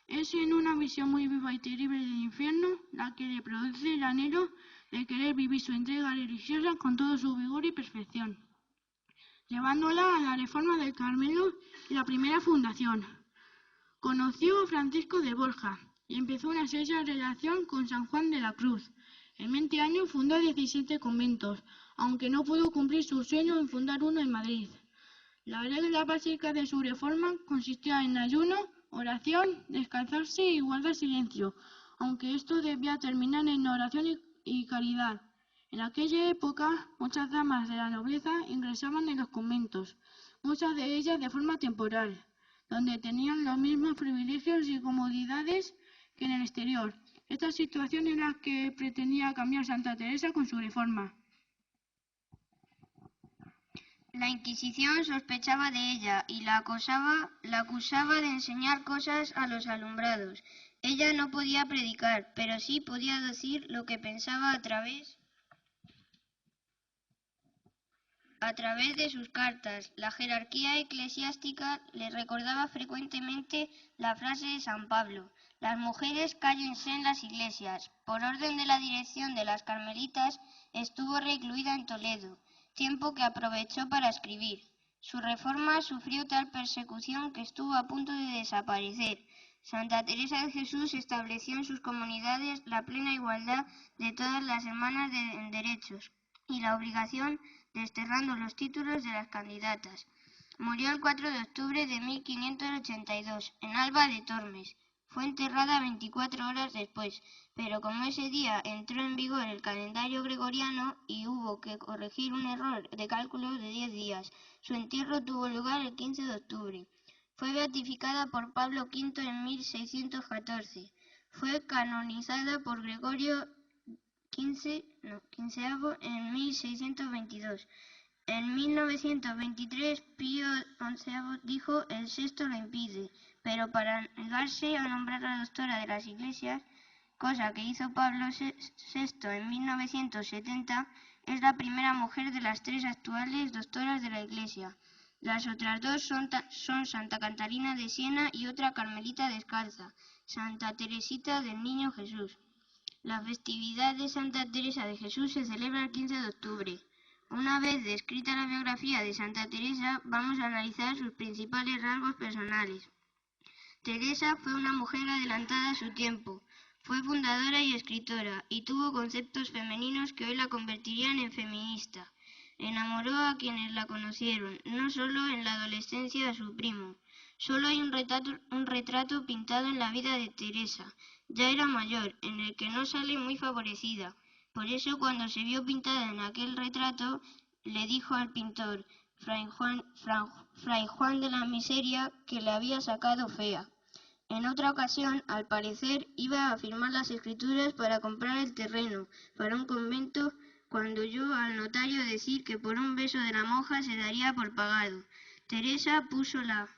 S9: Es en una visión muy viva y terrible del infierno la que le produce el anhelo de querer vivir su entrega religiosa con todo su vigor y perfección, llevándola a la reforma del Carmelo y la primera fundación. Conoció a Francisco de Borja y empezó una estrecha relación con San Juan de la Cruz. En 20 años fundó 17 conventos, aunque no pudo cumplir su sueño en fundar uno en Madrid. La regla básica de su reforma consistía en ayuno, oración, descalzarse y guardar silencio, aunque esto debía terminar en oración y caridad. En aquella época, muchas damas de la nobleza ingresaban en los conventos, muchas de ellas de forma temporal, donde tenían los mismos privilegios y comodidades que en el exterior. Esta situación es la que pretendía cambiar Santa Teresa con su reforma.
S6: La Inquisición sospechaba de ella y la acusaba de enseñar cosas a los alumbrados. Ella no podía predicar, pero sí podía decir lo que pensaba a través A través de sus cartas, la jerarquía eclesiástica le recordaba frecuentemente la frase de San Pablo: las mujeres cállense en las iglesias. Por orden de la dirección de las carmelitas, estuvo recluida en Toledo, tiempo que aprovechó para escribir. Su reforma sufrió tal persecución que estuvo a punto de desaparecer. Santa Teresa de Jesús estableció en sus comunidades la plena igualdad de todas las hermanas en derechos y la obligación desterrando los títulos de las candidatas. Murió el 4 de octubre de 1582 en Alba de Tormes. Fue enterrada 24 horas después, pero como ese día entró en vigor el calendario gregoriano y hubo que corregir un error de cálculo de 10 días, su entierro tuvo lugar el 15 de octubre. Fue beatificada por Pablo V en 1614. Fue canonizada por Gregorio XV en 1622. En 1923, Pío XI dijo: el sexto lo impide, pero para negarse a nombrarla doctora de las iglesias, cosa que hizo Pablo VI en 1970, es la primera mujer de las 3 actuales doctoras de la iglesia. Las otras 2 son Santa Catalina de Siena y otra carmelita descalza, Santa Teresita del Niño Jesús. La festividad de Santa Teresa de Jesús se celebra el 15 de octubre. Una vez descrita la biografía de Santa Teresa, vamos a analizar sus principales rasgos personales. Teresa fue una mujer adelantada a su tiempo. Fue fundadora y escritora, y tuvo conceptos femeninos que hoy la convertirían en feminista. Enamoró a quienes la conocieron, no solo en la adolescencia de su primo. Solo hay un retrato pintado en la vida de Teresa. Ya era mayor, en el que no sale muy favorecida. Por eso, cuando se vio pintada en aquel retrato, le dijo al pintor, Fray Juan de la Miseria, que le había sacado fea. En otra ocasión, al parecer, iba a firmar las escrituras para comprar el terreno para un convento, cuando oyó al notario decir que por un beso de la monja se daría por pagado. Teresa puso la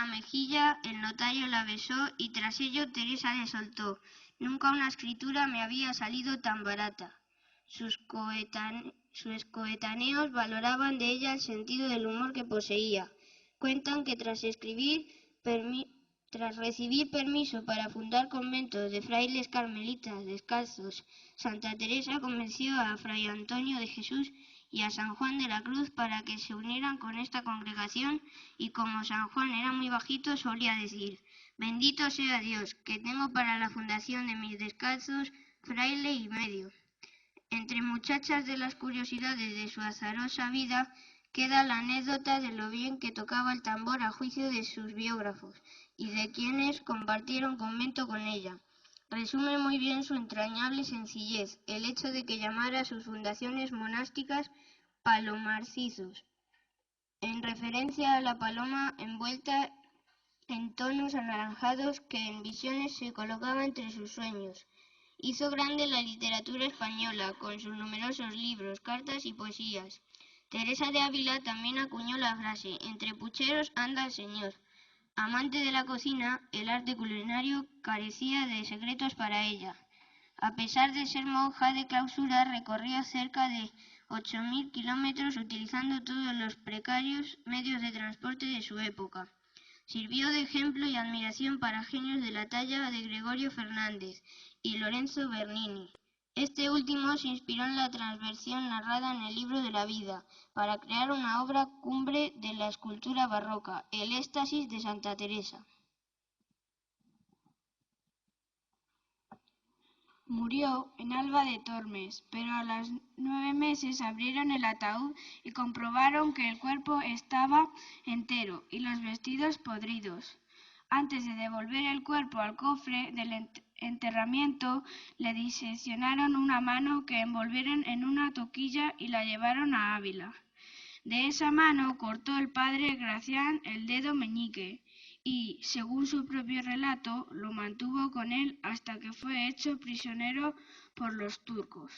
S6: mejilla, el notario la besó y tras ello Teresa le soltó: nunca una escritura me había salido tan barata. Sus coetáneos valoraban de ella el sentido del humor que poseía. Cuentan que tras recibir permiso para fundar conventos de frailes carmelitas descalzos, Santa Teresa convenció a Fray Antonio de Jesús y a San Juan de la Cruz para que se unieran con esta congregación, y como San Juan era muy bajito, solía decir: bendito sea Dios, que tengo para la fundación de mis descalzos fraile y medio. Entre muchachas de las curiosidades de su azarosa vida, queda la anécdota de lo bien que tocaba el tambor a juicio de sus biógrafos y de quienes compartieron convento con ella. Resume muy bien su entrañable sencillez el hecho de que llamara a sus fundaciones monásticas palomarcizos, en referencia a la paloma envuelta en tonos anaranjados que en visiones se colocaba entre sus sueños. Hizo grande la literatura española con sus numerosos libros, cartas y poesías. Teresa de Ávila también acuñó la frase: entre pucheros anda el Señor. Amante de la cocina, el arte culinario carecía de secretos para ella. A pesar de ser monja de clausura, recorrió cerca de 8.000 kilómetros utilizando todos los precarios medios de transporte de su época. Sirvió de ejemplo y admiración para genios de la talla de Gregorio Fernández y Lorenzo Bernini. Este último se inspiró en la transversión narrada en el Libro de la Vida para crear una obra cumbre de la escultura barroca, el Éxtasis de Santa Teresa.
S9: Murió en Alba de Tormes, pero a los 9 meses abrieron el ataúd y comprobaron que el cuerpo estaba entero y los vestidos podridos. Antes de devolver el cuerpo al cofre del enterramiento, le diseccionaron una mano que envolvieron en una toquilla y la llevaron a Ávila. De esa mano cortó el padre Gracián el dedo meñique y, según su propio relato, lo mantuvo con él hasta que fue hecho prisionero por los turcos.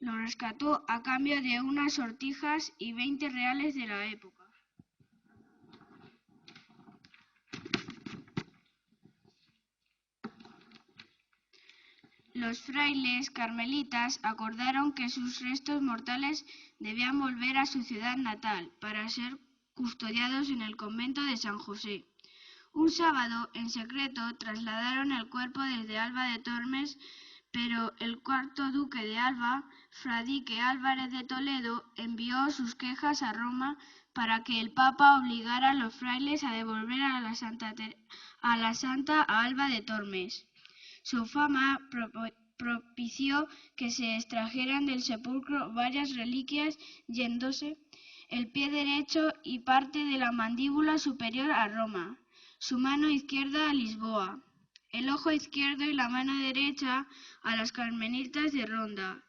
S9: Lo rescató a cambio de unas sortijas y 20 reales de la época.
S8: los frailes carmelitas acordaron que sus restos mortales debían volver a su ciudad natal para ser custodiados en el convento de San José. Un sábado, en secreto, trasladaron el cuerpo desde Alba de Tormes, pero el cuarto duque de Alba, Fradique Álvarez de Toledo, envió sus quejas a Roma para que el Papa obligara a los frailes a devolver a la Santa a Alba de Tormes. Su fama propició que se extrajeran del sepulcro varias reliquias, yéndose el pie derecho y parte de la mandíbula superior a Roma, su mano izquierda a Lisboa, el ojo izquierdo y la mano derecha a las carmelitas de Ronda.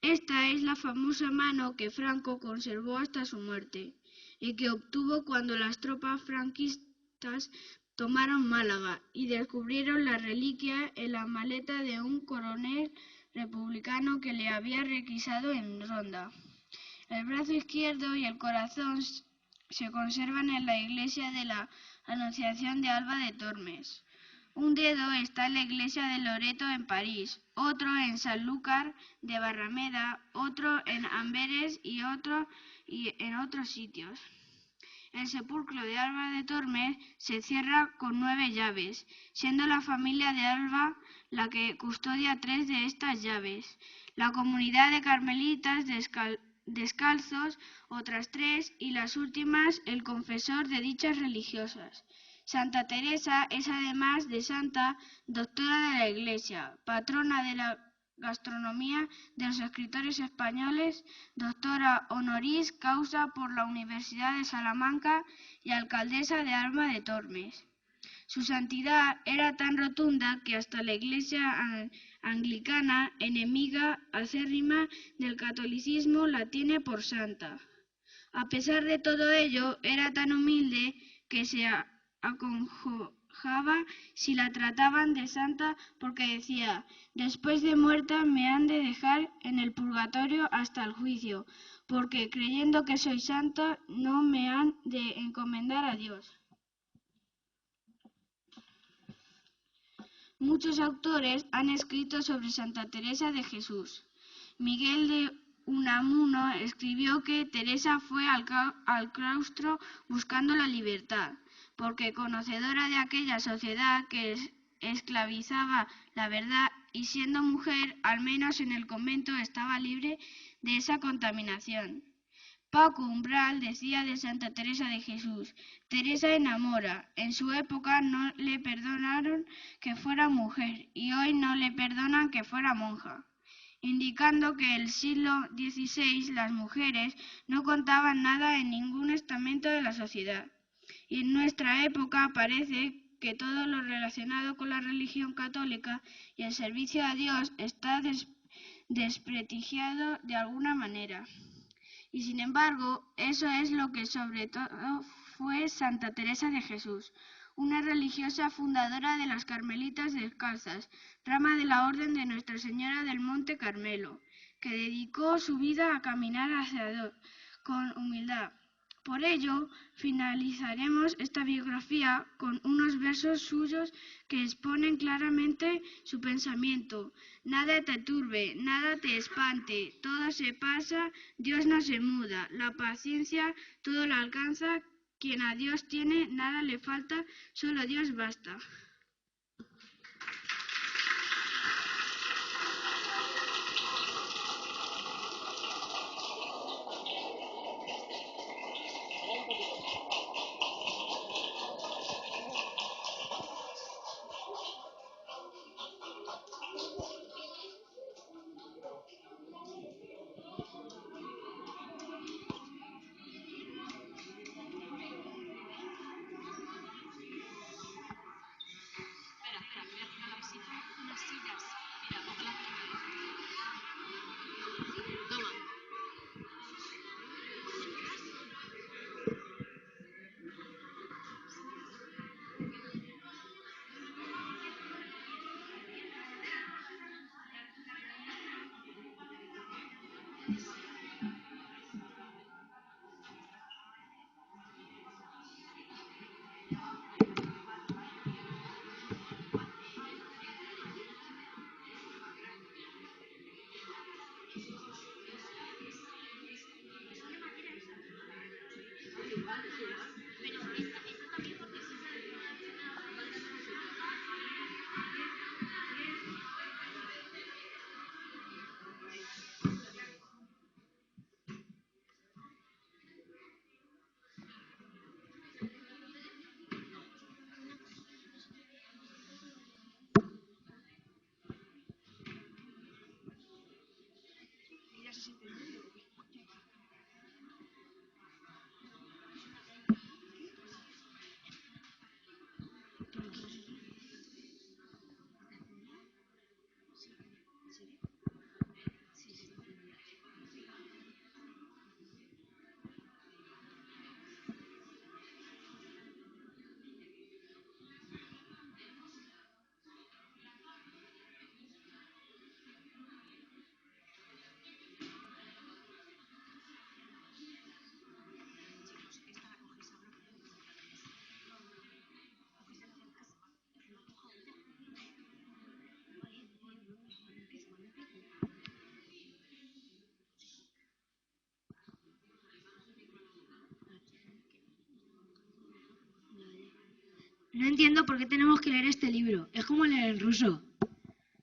S8: Esta es la famosa mano que Franco conservó hasta su muerte y que obtuvo cuando las tropas franquistas tomaron Málaga y descubrieron la reliquia en la maleta de un coronel republicano que le había requisado en Ronda. El brazo izquierdo y el corazón se conservan en la iglesia de la Anunciación de Alba de Tormes. Un dedo está en la iglesia de Loreto en París, otro en Sanlúcar de Barrameda, otro en Amberes y en otros sitios. El sepulcro de Alba de Tormes se cierra con 9 llaves, siendo la familia de Alba la que custodia 3 de estas llaves. La comunidad de carmelitas descalzos otras 3 y las últimas el confesor de dichas religiosas. Santa Teresa es además de santa, doctora de la Iglesia, patrona de la gastronomía de los escritores españoles, doctora honoris causa por la Universidad de Salamanca y alcaldesa de Alba de Tormes. Su santidad era tan rotunda que hasta la Iglesia anglicana, enemiga acérrima del catolicismo, la tiene por santa. A pesar de todo ello, era tan humilde que se acongojaba si la trataban de santa porque decía: después de muerta me han de dejar en el purgatorio hasta el juicio, porque creyendo que soy santa no me han de encomendar a Dios. Muchos autores han escrito sobre Santa Teresa de Jesús. Miguel de Unamuno escribió que Teresa fue al claustro buscando la libertad, porque conocedora de aquella sociedad que esclavizaba la verdad y siendo mujer, al menos en el convento estaba libre de esa contaminación. Paco Umbral decía de Santa Teresa de Jesús: Teresa enamora, en su época no le perdonaron que fuera mujer y hoy no le perdonan que fuera monja, indicando que en el siglo XVI las mujeres no contaban nada en ningún estamento de la sociedad. Y en nuestra época parece que todo lo relacionado con la religión católica y el servicio a Dios está desprestigiado de alguna manera. Y sin embargo, eso es lo que sobre todo fue Santa Teresa de Jesús, una religiosa fundadora de las Carmelitas Descalzas, rama de la Orden de Nuestra Señora del Monte Carmelo, que dedicó su vida a caminar hacia Dios con humildad. Por ello, finalizaremos esta biografía con unos versos suyos que exponen claramente su pensamiento. Nada te turbe, nada te espante, todo se pasa, Dios no se muda, la paciencia todo lo alcanza, quien a Dios tiene, nada le falta, solo Dios basta.
S7: No entiendo por qué tenemos que leer este libro. Es como leer en ruso.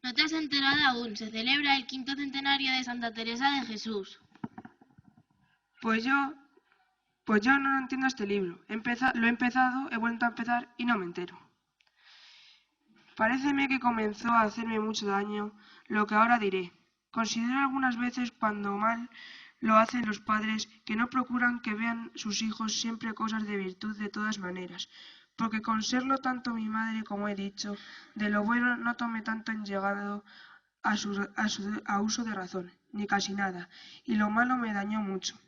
S8: ¿No te has enterado aún? Se celebra el 5º centenario de Santa Teresa de Jesús.
S2: Pues yo no entiendo este libro. Lo he empezado, he vuelto a empezar y no me entero. Paréceme que comenzó a hacerme mucho daño lo que ahora diré. Considero algunas veces cuando mal lo hacen los padres que no procuran que vean sus hijos siempre cosas de virtud de todas maneras, porque con serlo tanto mi madre, como he dicho, de lo bueno no tomé tanto en llegado a uso de razón, ni casi nada, y lo malo me dañó mucho.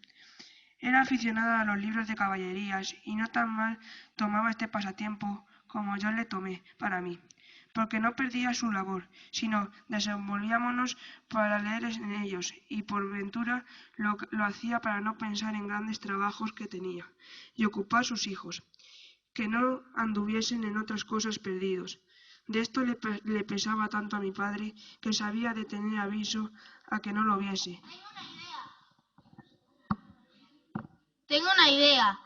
S2: Era aficionada a los libros de caballerías y no tan mal tomaba este pasatiempo como yo le tomé para mí, porque no perdía su labor, sino desenvolvíamonos para leer en ellos, y por ventura lo hacía para no pensar en grandes trabajos que tenía, y ocupar sus hijos, que no anduviesen en otras cosas perdidos. De esto le pesaba tanto a mi padre, que sabía de tener aviso a que no lo viese.
S8: Tengo una idea.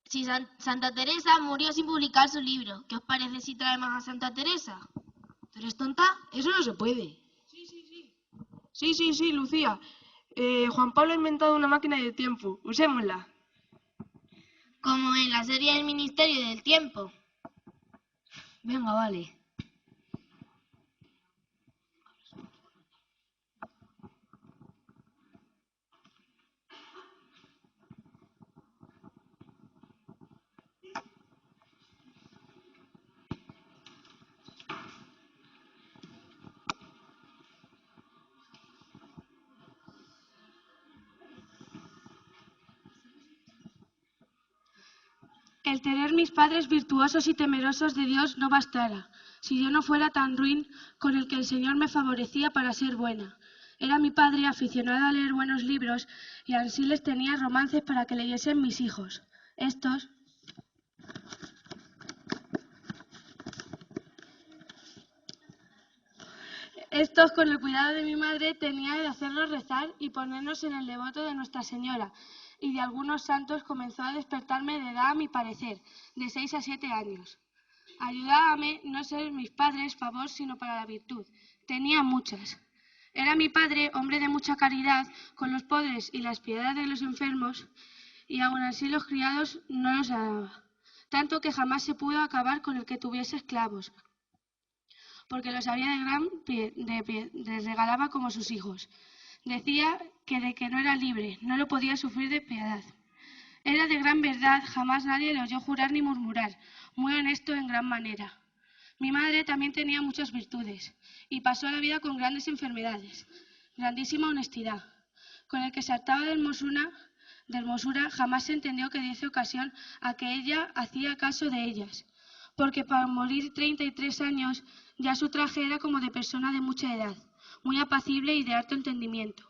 S8: Si Santa Teresa murió sin publicar su libro, ¿qué os parece si traemos a Santa Teresa?
S9: ¿Tú eres tonta? Eso no se puede. Sí, Lucía. Juan Pablo ha inventado una máquina de tiempo. Usémosla.
S8: Como en la serie del Ministerio del Tiempo.
S9: Venga, vale.
S10: El tener mis padres virtuosos y temerosos de Dios no bastara, si yo no fuera tan ruin con el que el Señor me favorecía para ser buena. Era mi padre aficionado a leer buenos libros y así les tenía romances para que leyesen mis hijos. Estos con el cuidado de mi madre tenía de hacerlos rezar y ponernos en el devoto de Nuestra Señora y de algunos santos. Comenzó a despertarme de edad, a mi parecer, de 6 a 7 años. Ayudábame no ser mis padres favor, sino para la virtud. Tenía muchas. Era mi padre hombre de mucha caridad con los pobres y las piedades de los enfermos, y aun así los criados no los daba, tanto que jamás se pudo acabar con el que tuviese esclavos, porque los había de gran les regalaba como sus hijos. Decía que de que no era libre, no lo podía sufrir de piedad. Era de gran verdad, jamás nadie le oyó jurar ni murmurar, muy honesto en gran manera. Mi madre también tenía muchas virtudes, y pasó la vida con grandes enfermedades, grandísima honestidad. Con el que se hartaba de hermosura, jamás se entendió que diese ocasión a que ella hacía caso de ellas, porque para morir 33 años ya su traje era como de persona de mucha edad, muy apacible y de harto entendimiento.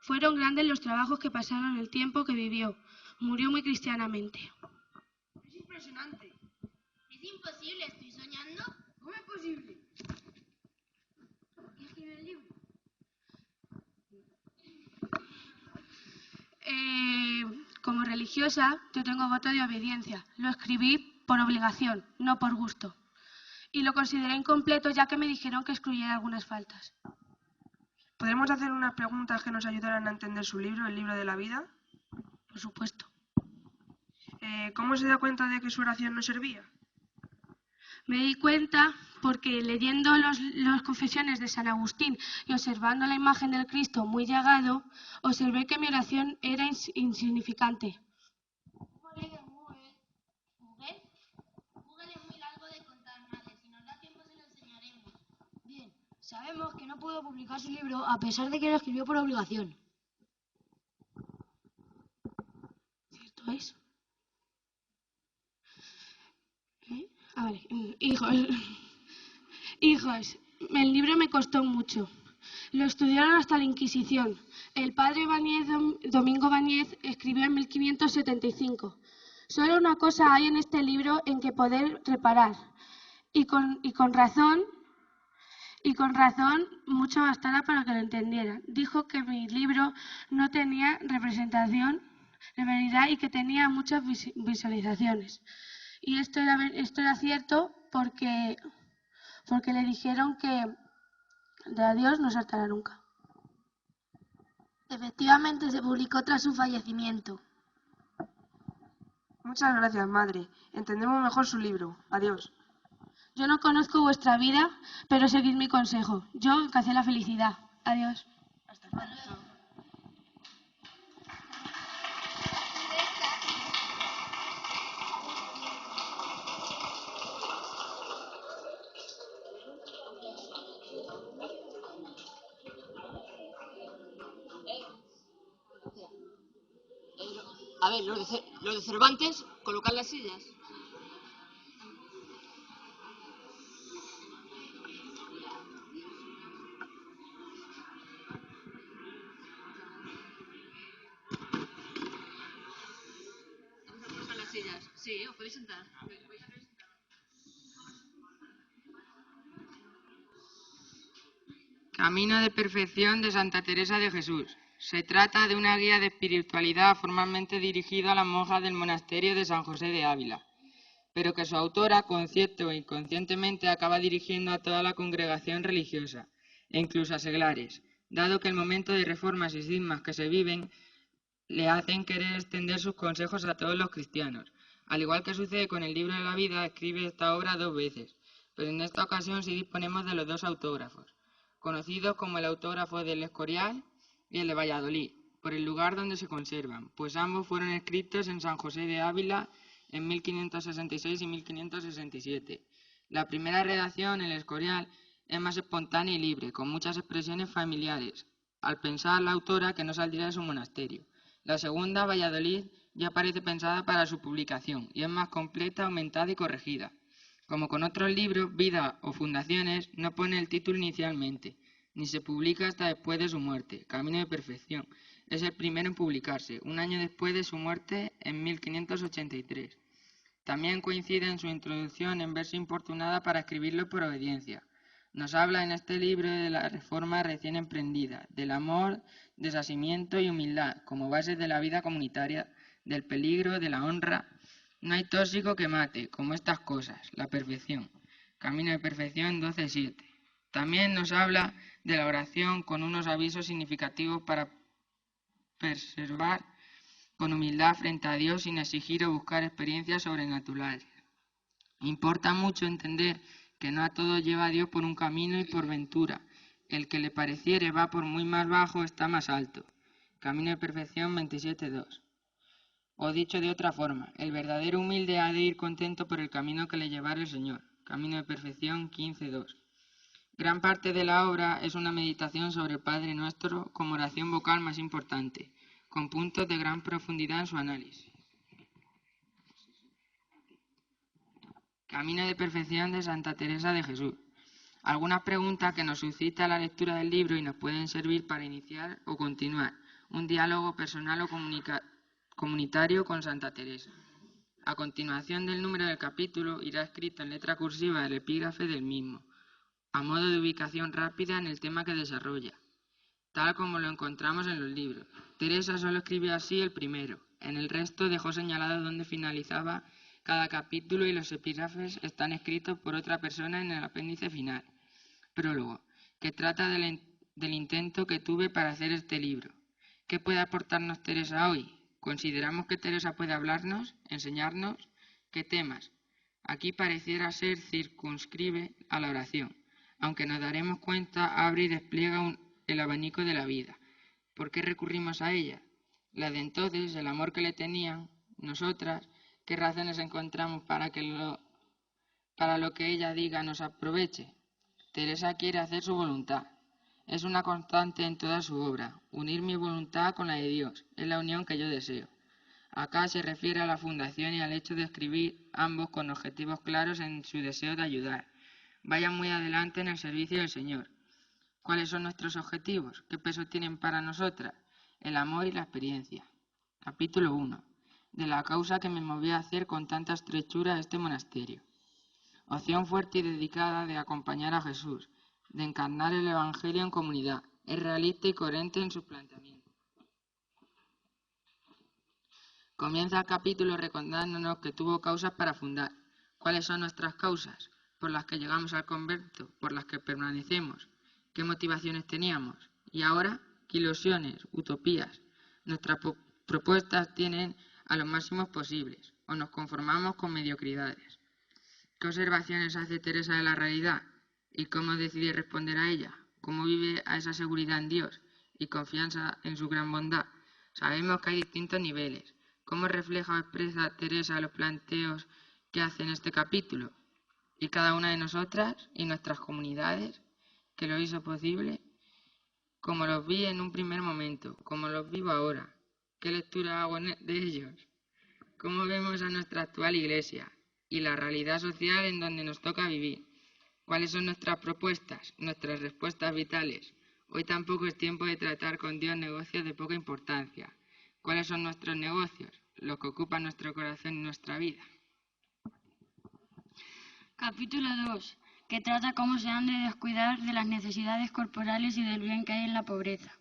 S10: Fueron grandes los trabajos que pasaron el tiempo que vivió. Murió muy cristianamente.
S9: Es impresionante.
S8: Es imposible, ¿estoy soñando?
S9: ¿Cómo es posible?
S8: ¿Quién escribe el libro?
S10: Como religiosa, yo tengo voto de obediencia. Lo escribí por obligación, no por gusto. Y lo consideré incompleto ya que me dijeron que excluyera algunas faltas.
S2: ¿Podemos hacer unas preguntas que nos ayudaran a entender su libro, el libro de la vida?
S10: Por supuesto.
S2: ¿Cómo se da cuenta de que su oración no servía?
S10: Me di cuenta porque leyendo las confesiones de San Agustín y observando la imagen del Cristo muy llegado, observé que mi oración era insignificante.
S8: Google es muy largo de contar, madre. Si nos da tiempo se lo enseñaremos.
S9: Bien, sabemos que no pudo publicar su libro a pesar de que lo escribió por obligación.
S10: ¿Cierto es? A ver, hijos, el libro me costó mucho. Lo estudiaron hasta la Inquisición. El padre Domingo Báñez escribió en 1575. Solo una cosa hay en este libro en que poder reparar. Y con razón mucho bastará para que lo entendieran. Dijo que mi libro no tenía representación, realidad, y que tenía muchas visualizaciones. Y esto era cierto porque le dijeron que de Dios no saltará nunca.
S4: Efectivamente, se publicó tras su fallecimiento.
S11: Muchas gracias, madre. Entendemos mejor su libro. Adiós.
S10: Yo no conozco vuestra vida, pero seguid mi consejo. Yo alcancé la felicidad. Adiós.
S11: Hasta luego.
S1: A ver, los de Cervantes, colocar las sillas. Vamos a colocar las sillas. Sí, os podéis sentar.
S12: Camino de perfección de Santa Teresa de Jesús. Se trata de una guía de espiritualidad formalmente dirigida a las monjas del monasterio de San José de Ávila, pero que su autora, consciente o inconscientemente, acaba dirigiendo a toda la congregación religiosa, e incluso a seglares, dado que el momento de reformas y cismas que se viven le hacen querer extender sus consejos a todos los cristianos. Al igual que sucede con el libro de la vida, escribe esta obra 2 veces, pero en esta ocasión sí disponemos de los 2 autógrafos, conocidos como el autógrafo del Escorial y el de Valladolid, por el lugar donde se conservan, pues ambos fueron escritos en San José de Ávila en 1566 y 1567. La primera redacción, el Escorial, es más espontánea y libre, con muchas expresiones familiares, al pensar la autora que no saldría de su monasterio. La segunda, Valladolid, ya parece pensada para su publicación, y es más completa, aumentada y corregida. Como con otros libros, Vida o Fundaciones, no pone el título inicialmente, ni se publica hasta después de su muerte. Camino de perfección es el primero en publicarse, un año después de su muerte en 1583. También coincide en su introducción en verse importunada para escribirlo por obediencia. Nos habla en este libro de la reforma recién emprendida, del amor, desasimiento y humildad como bases de la vida comunitaria, del peligro, de la honra. No hay tóxico que mate, como estas cosas, la perfección. Camino de perfección 12:7. También nos habla de la oración con unos avisos significativos para perseverar con humildad frente a Dios sin exigir o buscar experiencias sobrenaturales. Importa mucho entender que no a todo lleva a Dios por un camino y por ventura. El que le pareciere va por muy más bajo está más alto. Camino de perfección 27:2. O dicho de otra forma, el verdadero humilde ha de ir contento por el camino que le llevara el Señor. Camino de perfección 15:2. Gran parte de la obra es una meditación sobre el Padre Nuestro como oración vocal más importante, con puntos de gran profundidad en su análisis. Camino de perfección de Santa Teresa de Jesús. Algunas preguntas que nos suscita la lectura del libro y nos pueden servir para iniciar o continuar un diálogo personal o comunitario con Santa Teresa. A continuación del número del capítulo irá escrito en letra cursiva el epígrafe del mismo, a modo de ubicación rápida en el tema que desarrolla, tal como lo encontramos en los libros. Teresa solo escribió así el primero, en el resto dejó señalado dónde finalizaba cada capítulo y los epígrafes están escritos por otra persona en el apéndice final. Prólogo, que trata del intento que tuve para hacer este libro. ¿Qué puede aportarnos Teresa hoy? ¿Consideramos que Teresa puede hablarnos, enseñarnos? ¿Qué temas? Aquí pareciera ser circunscribe a la oración, aunque nos daremos cuenta abre y despliega el abanico de la vida. ¿Por qué recurrimos a ella? La de entonces, el amor que le tenían, nosotras, ¿qué razones encontramos para lo que ella diga nos aproveche? Teresa quiere hacer su voluntad. Es una constante en toda su obra. Unir mi voluntad con la de Dios. Es la unión que yo deseo. Acá se refiere a la fundación y al hecho de escribir ambos con objetivos claros en su deseo de ayudar. Vayan muy adelante en el servicio del Señor. ¿Cuáles son nuestros objetivos? ¿Qué peso tienen para nosotras? El amor y la experiencia. Capítulo 1. De la causa que me movía a hacer con tanta estrechura este monasterio. Opción fuerte y dedicada de acompañar a Jesús, de encarnar el Evangelio en comunidad. Es realista y coherente en su planteamiento. Comienza el capítulo recordándonos que tuvo causas para fundar. ¿Cuáles son nuestras causas por las que llegamos al convento, por las que permanecemos? ¿Qué motivaciones teníamos? Y ahora, ¿qué ilusiones, utopías? Nuestras propuestas tienen a los máximos posibles, o nos conformamos con mediocridades. ¿Qué observaciones hace Teresa de la realidad? ¿Y cómo decide responder a ella? ¿Cómo vive a esa seguridad en Dios y confianza en su gran bondad? Sabemos que hay distintos niveles. ¿Cómo refleja o expresa Teresa los planteos que hace en este capítulo? Y cada una de nosotras y nuestras comunidades que lo hizo posible, como los vi en un primer momento, como los vivo ahora. ¿Qué lectura hago de ellos? ¿Cómo vemos a nuestra actual iglesia y la realidad social en donde nos toca vivir? ¿Cuáles son nuestras propuestas, nuestras respuestas vitales? Hoy tampoco es tiempo de tratar con Dios negocios de poca importancia. ¿Cuáles son nuestros negocios? Los que ocupan nuestro corazón y nuestra vida.
S8: Capítulo 2, que trata cómo se han de descuidar de las necesidades corporales y del bien que hay en la pobreza.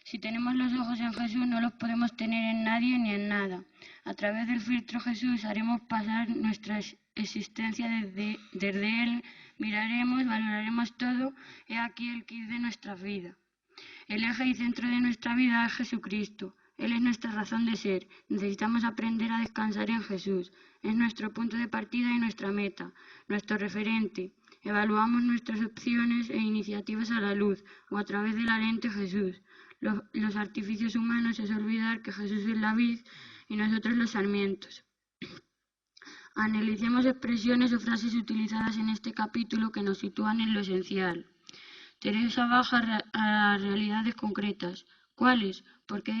S8: Si tenemos los ojos en Jesús, no los podemos tener en nadie ni en nada. A través del filtro Jesús haremos pasar nuestra existencia desde Él, miraremos, valoraremos todo. He aquí el quid de nuestra vida. El eje y centro de nuestra vida es Jesucristo. Él es nuestra razón de ser. Necesitamos aprender a descansar en Jesús. Es nuestro punto de partida y nuestra meta, nuestro referente. Evaluamos nuestras opciones e iniciativas a la luz o a través de la lente Jesús. Los artificios humanos es olvidar que Jesús es la vid y nosotros los sarmientos. Analicemos expresiones o frases utilizadas en este capítulo que nos sitúan en lo esencial. Teresa baja a realidades concretas. ¿Cuáles? ¿Por qué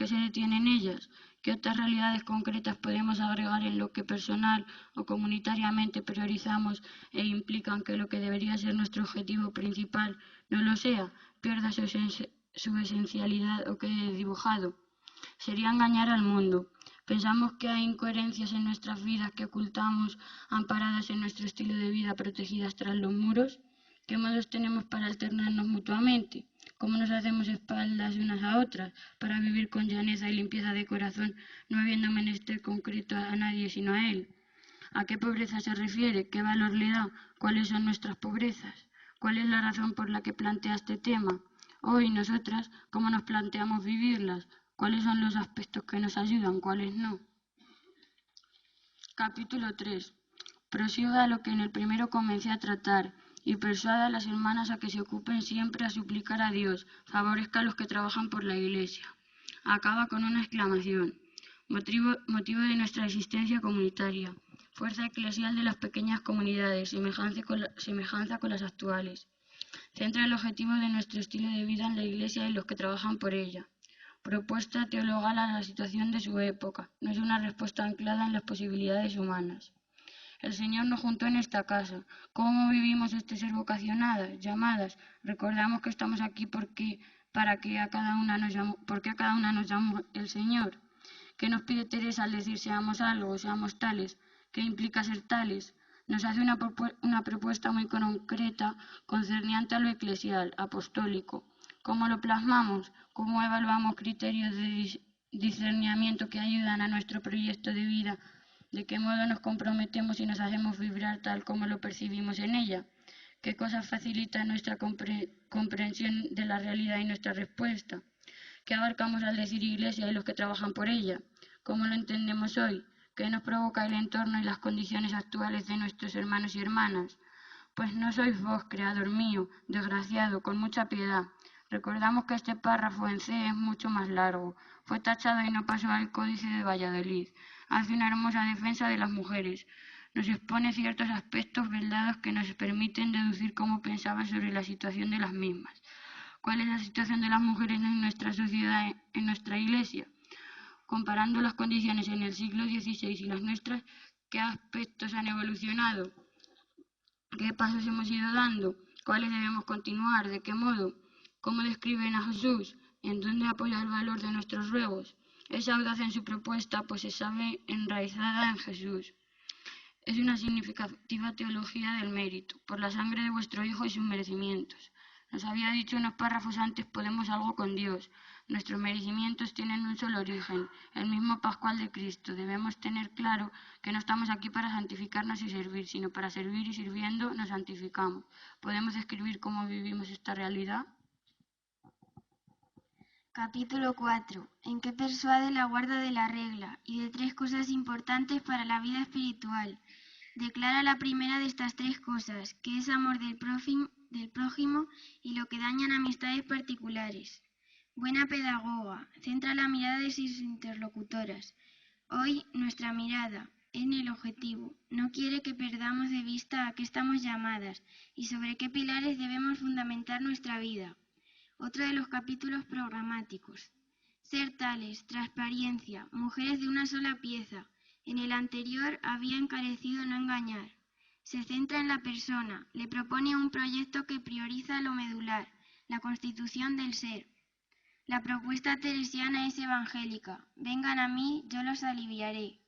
S8: se detienen ellas? ¿Qué otras realidades concretas podemos agregar en lo que personal o comunitariamente priorizamos e implican que lo que debería ser nuestro objetivo principal no lo sea, pierda su esencialidad o quede dibujado? Sería engañar al mundo. Pensamos que hay incoherencias en nuestras vidas que ocultamos, amparadas en nuestro estilo de vida, protegidas tras los muros. ¿Qué modos tenemos para alternarnos mutuamente? ¿Cómo nos hacemos espaldas unas a otras para vivir con llaneza y limpieza de corazón, no habiendo menester concreto a nadie sino a Él? ¿A qué pobreza se refiere? ¿Qué valor le da? ¿Cuáles son nuestras pobrezas? ¿Cuál es la razón por la que plantea este tema? Hoy, nosotras, ¿cómo nos planteamos vivirlas? ¿Cuáles son los aspectos que nos ayudan? ¿Cuáles no? Capítulo 3. Prosiga lo que en el primero comencé a tratar y persuada a las hermanas a que se ocupen siempre a suplicar a Dios, favorezca a los que trabajan por la Iglesia. Acaba con una exclamación. Motivo de nuestra existencia comunitaria. Fuerza eclesial de las pequeñas comunidades, semejanza con las actuales. Centra el objetivo de nuestro estilo de vida en la Iglesia y los que trabajan por ella. Propuesta teologal a la situación de su época. No es una respuesta anclada en las posibilidades humanas. El Señor nos juntó en esta casa. ¿Cómo vivimos este ser vocacionadas, llamadas? Recordamos que estamos aquí porque a cada una nos llamó el Señor. ¿Qué nos pide Teresa al decir seamos algo, seamos tales? ¿Qué implica ser tales? Nos hace una propuesta muy concreta concerniente a lo eclesial, apostólico. ¿Cómo lo plasmamos? ¿Cómo evaluamos criterios de discernimiento que ayudan a nuestro proyecto de vida? ¿De qué modo nos comprometemos y nos hacemos vibrar tal como lo percibimos en ella? ¿Qué cosas facilitan nuestra comprensión de la realidad y nuestra respuesta? ¿Qué abarcamos al decir Iglesia y los que trabajan por ella? ¿Cómo lo entendemos hoy? ¿Qué nos provoca el entorno y las condiciones actuales de nuestros hermanos y hermanas? Pues no sois vos, Creador mío, desgraciado, con mucha piedad. Recordamos que este párrafo en C es mucho más largo. Fue tachado y no pasó al Códice de Valladolid. Hace una hermosa defensa de las mujeres. Nos expone ciertos aspectos veldados que nos permiten deducir cómo pensaba sobre la situación de las mismas. ¿Cuál es la situación de las mujeres en nuestra sociedad, en nuestra Iglesia? Comparando las condiciones en el siglo XVI y las nuestras, ¿qué aspectos han evolucionado? ¿Qué pasos hemos ido dando? ¿Cuáles debemos continuar? ¿De qué modo? ¿Cómo describen a Jesús? ¿En dónde apoya el valor de nuestros ruegos? Es audaz en su propuesta, pues se sabe enraizada en Jesús. Es una significativa teología del mérito, por la sangre de vuestro Hijo y sus merecimientos. Nos había dicho unos párrafos antes, podemos algo con Dios. Nuestros merecimientos tienen un solo origen, el mismo Pascual de Cristo. Debemos tener claro que no estamos aquí para santificarnos y servir, sino para servir y sirviendo nos santificamos. ¿Podemos describir cómo vivimos esta realidad?
S6: Capítulo 4. ¿En qué persuade la guarda de la regla y de 3 cosas importantes para la vida espiritual? Declara la primera de estas 3 cosas, que es amor del prójimo y lo que dañan amistades particulares. Buena pedagoga, centra la mirada de sus interlocutoras. Hoy nuestra mirada en el objetivo no quiere que perdamos de vista a qué estamos llamadas y sobre qué pilares debemos fundamentar nuestra vida. Otro de los capítulos programáticos. Ser tales, transparencia, mujeres de una sola pieza. En el anterior había encarecido no engañar. Se centra en la persona, le propone un proyecto que prioriza lo medular, la constitución del ser. La propuesta teresiana es evangélica. Vengan a mí, yo los aliviaré.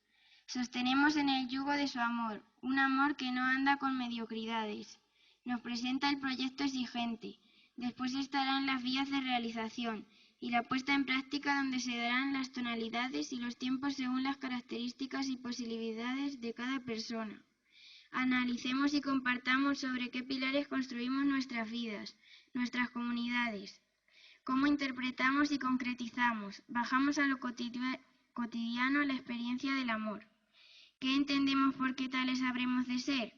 S6: Sostenemos en el yugo de su amor, un amor que no anda con mediocridades. Nos presenta el proyecto exigente. Después estarán las vías de realización y la puesta en práctica donde se darán las tonalidades y los tiempos según las características y posibilidades de cada persona. Analicemos y compartamos sobre qué pilares construimos nuestras vidas, nuestras comunidades. Cómo interpretamos y concretizamos, bajamos a lo cotidiano la experiencia del amor. ¿Qué entendemos por qué tales habremos de ser?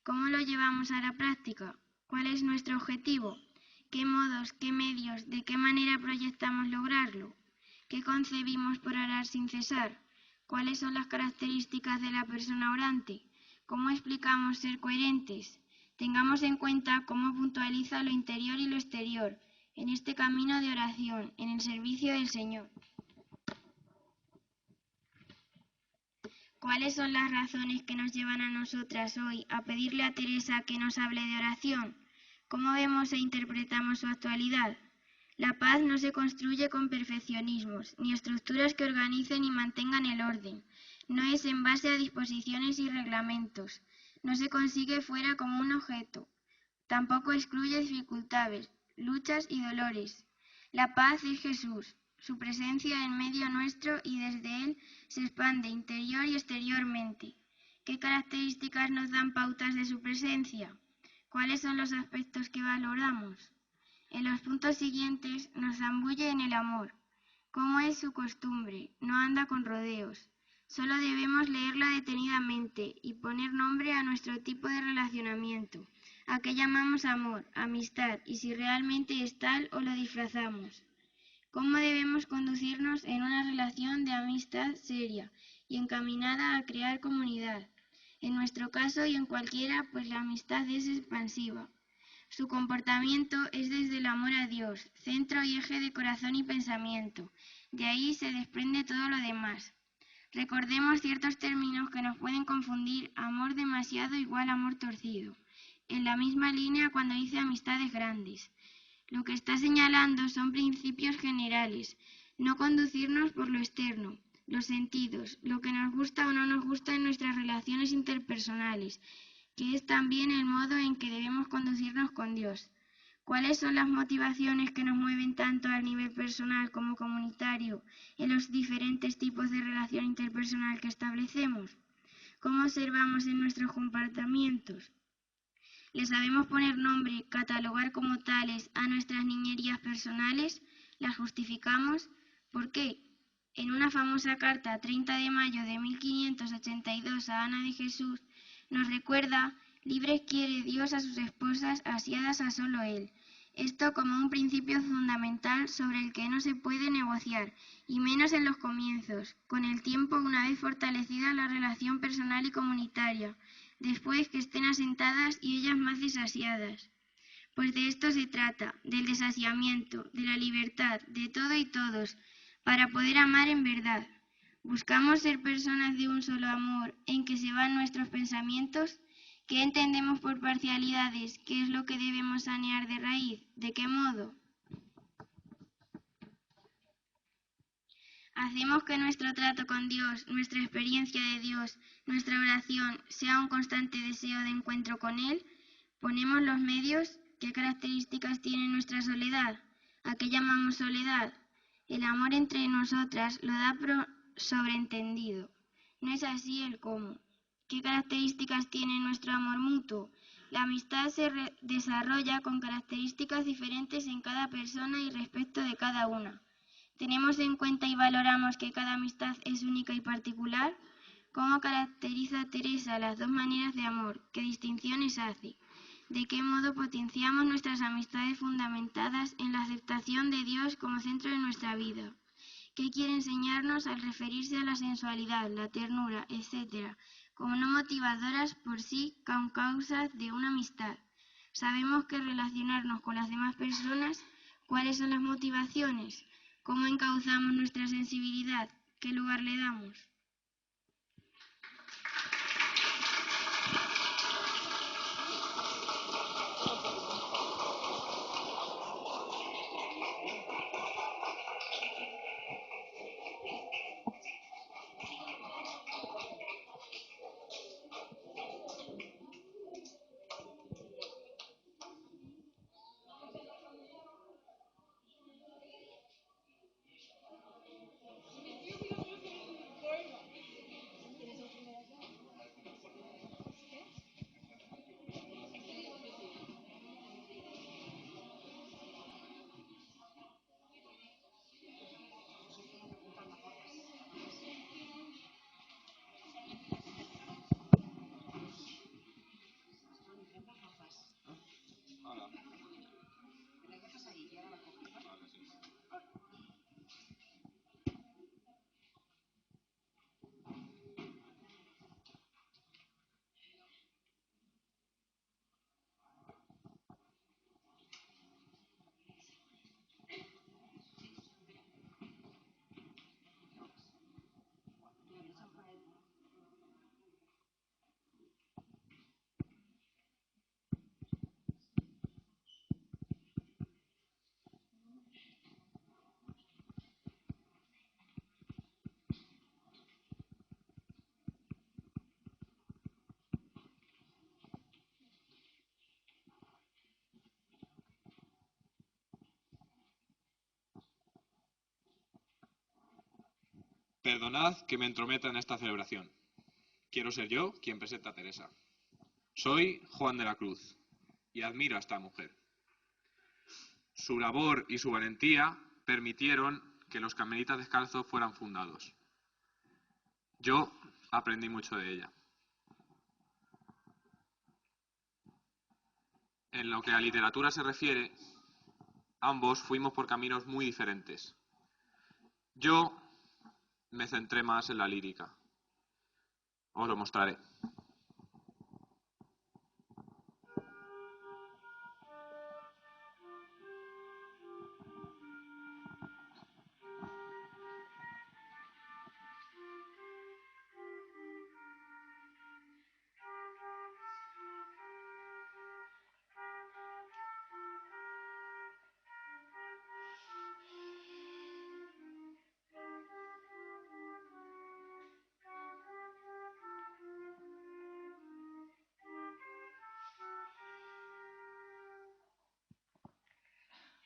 S6: ¿Cómo lo llevamos a la práctica? ¿Cuál es nuestro objetivo? ¿Qué modos, qué medios, de qué manera proyectamos lograrlo? ¿Qué concebimos por orar sin cesar? ¿Cuáles son las características de la persona orante? ¿Cómo explicamos ser coherentes? Tengamos en cuenta cómo puntualiza lo interior y lo exterior, en este camino de oración, en el servicio del Señor. ¿Cuáles son las razones que nos llevan a nosotras hoy a pedirle a Teresa que nos hable de oración? ¿Cómo vemos e interpretamos su actualidad? La paz no se construye con perfeccionismos, ni estructuras que organicen y mantengan el orden. No es en base a disposiciones y reglamentos. No se consigue fuera como un objeto. Tampoco excluye dificultades, luchas y dolores. La paz es Jesús, su presencia en medio nuestro y desde Él se expande interior y exteriormente. ¿Qué características nos dan pautas de su presencia? ¿Cuáles son los aspectos que valoramos? En los puntos siguientes nos zambulle en el amor. ¿Cómo es su costumbre? No anda con rodeos. Solo debemos leerla detenidamente y poner nombre a nuestro tipo de relacionamiento, a qué llamamos amor, amistad y si realmente es tal o lo disfrazamos. ¿Cómo debemos conducirnos en una relación de amistad seria y encaminada a crear comunidad? En nuestro caso y en cualquiera, pues la amistad es expansiva. Su comportamiento es desde el amor a Dios, centro y eje de corazón y pensamiento. De ahí se desprende todo lo demás. Recordemos ciertos términos que nos pueden confundir: amor demasiado igual amor torcido. En la misma línea cuando dice amistades grandes. Lo que está señalando son principios generales, no conducirnos por lo externo, los sentidos, lo que nos gusta o no nos gusta en nuestras relaciones interpersonales, que es también el modo en que debemos conducirnos con Dios. ¿Cuáles son las motivaciones que nos mueven tanto a nivel personal como comunitario en los diferentes tipos de relación interpersonal que establecemos? ¿Cómo observamos en nuestros comportamientos? ¿Le sabemos poner nombre, catalogar como tales a nuestras niñerías personales? ¿Las justificamos? ¿Por qué? En una famosa carta 30 de mayo de 1582 a Ana de Jesús nos recuerda: libres quiere Dios a sus esposas, asiadas a solo Él. Esto como un principio fundamental sobre el que no se puede negociar, y menos en los comienzos, con el tiempo una vez fortalecida la relación personal y comunitaria, después que estén asentadas y ellas más desasiadas. Pues de esto se trata, del desasiamiento, de la libertad, de todo y todos, para poder amar en verdad. ¿Buscamos ser personas de un solo amor en que se van nuestros pensamientos? ¿Qué entendemos por parcialidades? ¿Qué es lo que debemos sanear de raíz? ¿De qué modo? ¿Hacemos que nuestro trato con Dios, nuestra experiencia de Dios, nuestra oración sea un constante deseo de encuentro con Él? ¿Ponemos los medios? ¿Qué características tiene nuestra soledad? ¿A qué llamamos soledad? El amor entre nosotras lo da sobreentendido. No es así el cómo. ¿Qué características tiene nuestro amor mutuo? La amistad se desarrolla con características diferentes en cada persona y respecto de cada una. ¿Tenemos en cuenta y valoramos que cada amistad es única y particular? ¿Cómo caracteriza Teresa las dos maneras de amor? ¿Qué distinciones hace? ¿De qué modo potenciamos nuestras amistades fundamentadas en la aceptación de Dios como centro de nuestra vida? ¿Qué quiere enseñarnos al referirse a la sensualidad, la ternura, etcétera, como no motivadoras por sí como causas de una amistad? ¿Sabemos que relacionarnos con las demás personas? ¿Cuáles son las motivaciones? ¿Cómo encauzamos nuestra sensibilidad? ¿Qué lugar le damos?
S13: Perdonad que me entrometa en esta celebración. Quiero ser yo quien presente a Teresa. Soy Juan de la Cruz y admiro a esta mujer. Su labor y su valentía permitieron que los carmelitas descalzos fueran fundados. Yo aprendí mucho de ella. En lo que a literatura se refiere, ambos fuimos por caminos muy diferentes. Yo me centré más en la lírica. Os lo mostraré.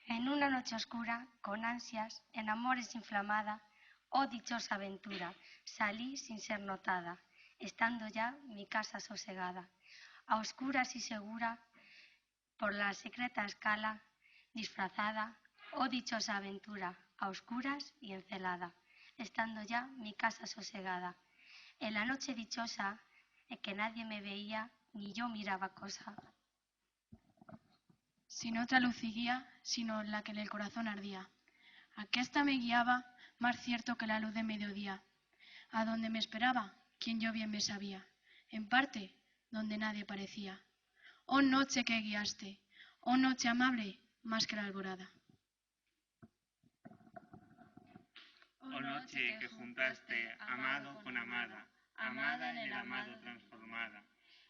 S14: En una noche oscura, con ansias, en amores inflamada, oh dichosa aventura, salí sin ser notada, estando ya mi casa sosegada, a oscuras y segura, por la secreta escala, disfrazada, oh dichosa aventura, a oscuras y encelada, estando ya mi casa sosegada. En la noche dichosa, en que nadie me veía, ni yo miraba cosa.
S8: Sin otra luz y guía, sino la que en el corazón ardía. Aquesta me guiaba, más cierto que la luz de mediodía. A donde me esperaba, quien yo bien me sabía. En parte, donde nadie parecía. Oh noche que guiaste, oh noche amable, más que la alborada.
S15: Oh noche que juntaste amado con amada, amada en el amado transformada.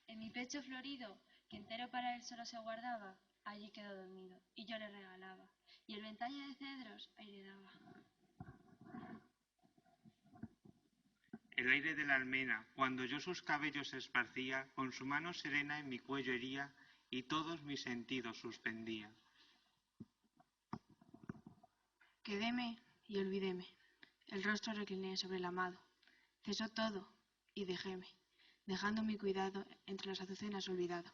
S7: En mi pecho florido, que entero para él solo se guardaba, allí quedó dormido, y yo le regalaba, y el ventalle de cedros aire daba.
S15: El aire de la almena, cuando yo sus cabellos esparcía, con su mano serena en mi cuello hería, y todos mis sentidos suspendía.
S8: Quedéme
S9: y olvidéme. El rostro recliné sobre el amado. Cesó todo y dejéme, dejando mi cuidado entre las azucenas olvidado.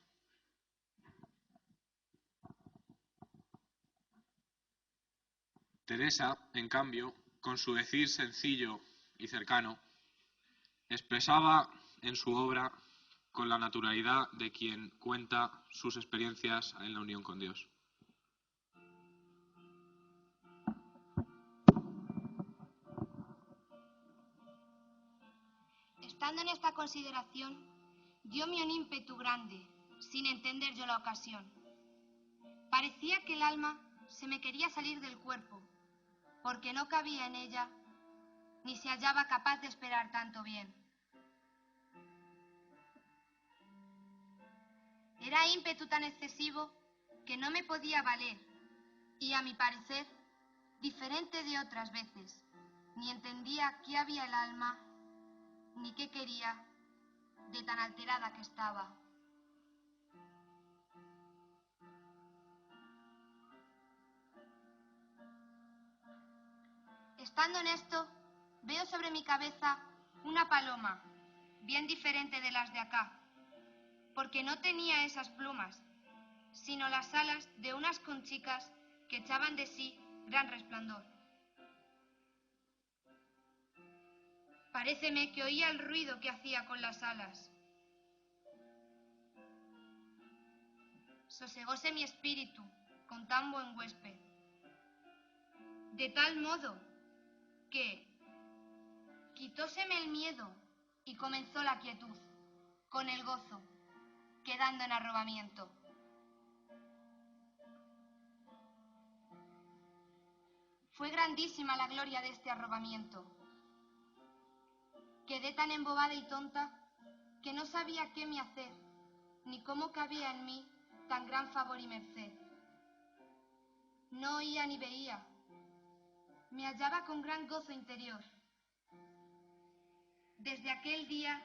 S13: Teresa, en cambio, con su decir sencillo y cercano, expresaba en su obra con la naturalidad de quien cuenta sus experiencias en la unión con Dios.
S6: Estando en esta consideración, dióme un ímpetu grande, sin entender yo la ocasión. Parecía que el alma se me quería salir del cuerpo, porque no cabía en ella, ni se hallaba capaz de esperar tanto bien. Era ímpetu tan excesivo que no me podía valer, y a mi parecer, diferente de otras veces, ni entendía qué había el alma, ni qué quería, de tan alterada que estaba. Estando en esto, veo sobre mi cabeza una paloma, bien diferente de las de acá, porque no tenía esas plumas, sino las alas de unas conchicas que echaban de sí gran resplandor. Paréceme que oía el ruido que hacía con las alas. Sosegóse mi espíritu con tan buen huésped, de tal modo que quitóseme el miedo y comenzó la quietud, con el gozo, quedando en arrobamiento. Fue grandísima la gloria de este arrobamiento. Quedé tan embobada y tonta que no sabía qué me hacer, ni cómo cabía en mí tan gran favor y merced. No oía ni veía. Me hallaba con gran gozo interior. Desde aquel día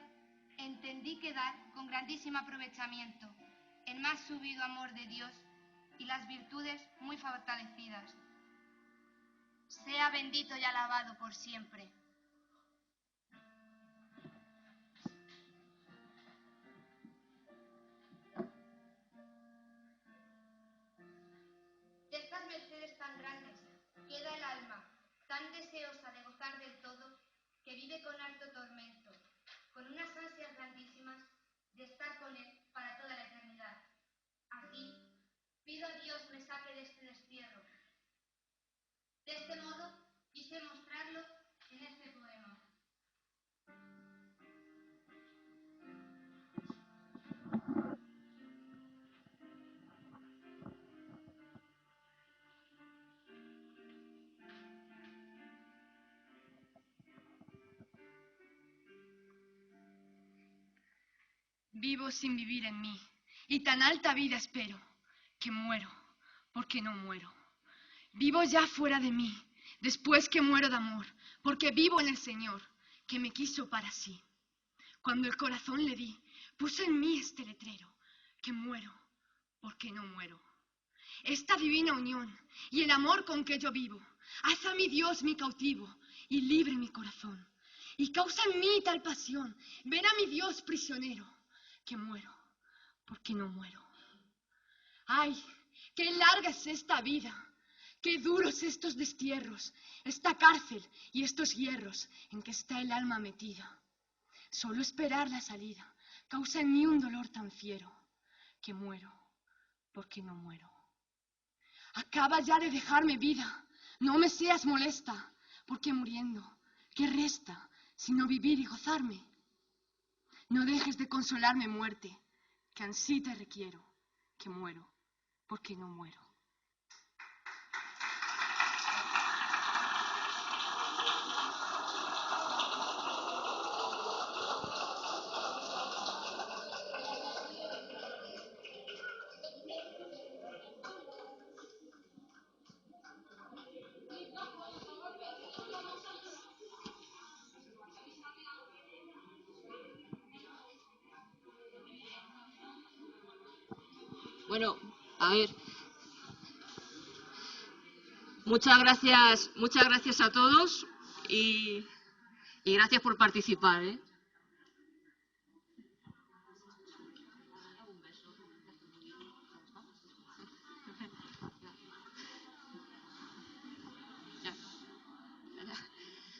S6: entendí quedar con grandísimo aprovechamiento el más subido amor de Dios y las virtudes muy fortalecidas. Sea bendito y alabado por siempre. De estas mercedes tan grandes queda el alma tan deseosa de gozar del todo que vive con harto tormento, con unas ansias grandísimas de estar con él para toda la eternidad. Así, pido a Dios me saque de este destierro. De este modo, quise mostrarlo en este poema.
S16: Vivo sin vivir en mí, y tan alta vida espero, que muero, porque no muero. Vivo ya fuera de mí, después que muero de amor, porque vivo en el Señor, que me quiso para sí. Cuando el corazón le di, puso en mí este letrero, que muero, porque no muero. Esta divina unión y el amor con que yo vivo, hace a mi Dios mi cautivo y libre mi corazón. Y causa en mí tal pasión, ver a mi Dios prisionero, que muero, porque no muero. ¡Ay, qué larga es esta vida! ¡Qué duros estos destierros, esta cárcel y estos hierros en que está el alma metida! Solo esperar la salida causa en mí un dolor tan fiero, que muero, porque no muero. Acaba ya de dejarme vida, no me seas molesta, porque muriendo, ¿qué resta sino vivir y gozarme? No dejes de consolarme, muerte, que ansí te requiero, que muero, porque no muero.
S1: Bueno, a ver, Muchas gracias a todos y gracias por participar, ¿eh?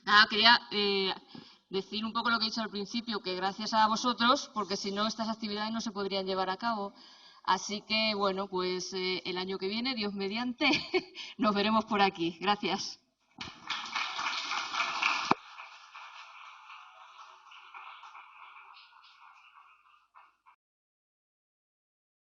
S1: Nada, quería decir un poco lo que he dicho al principio, que gracias a vosotros, porque si no estas actividades no se podrían llevar a cabo. Así que, bueno, pues el año que viene, Dios mediante, nos veremos por aquí. Gracias.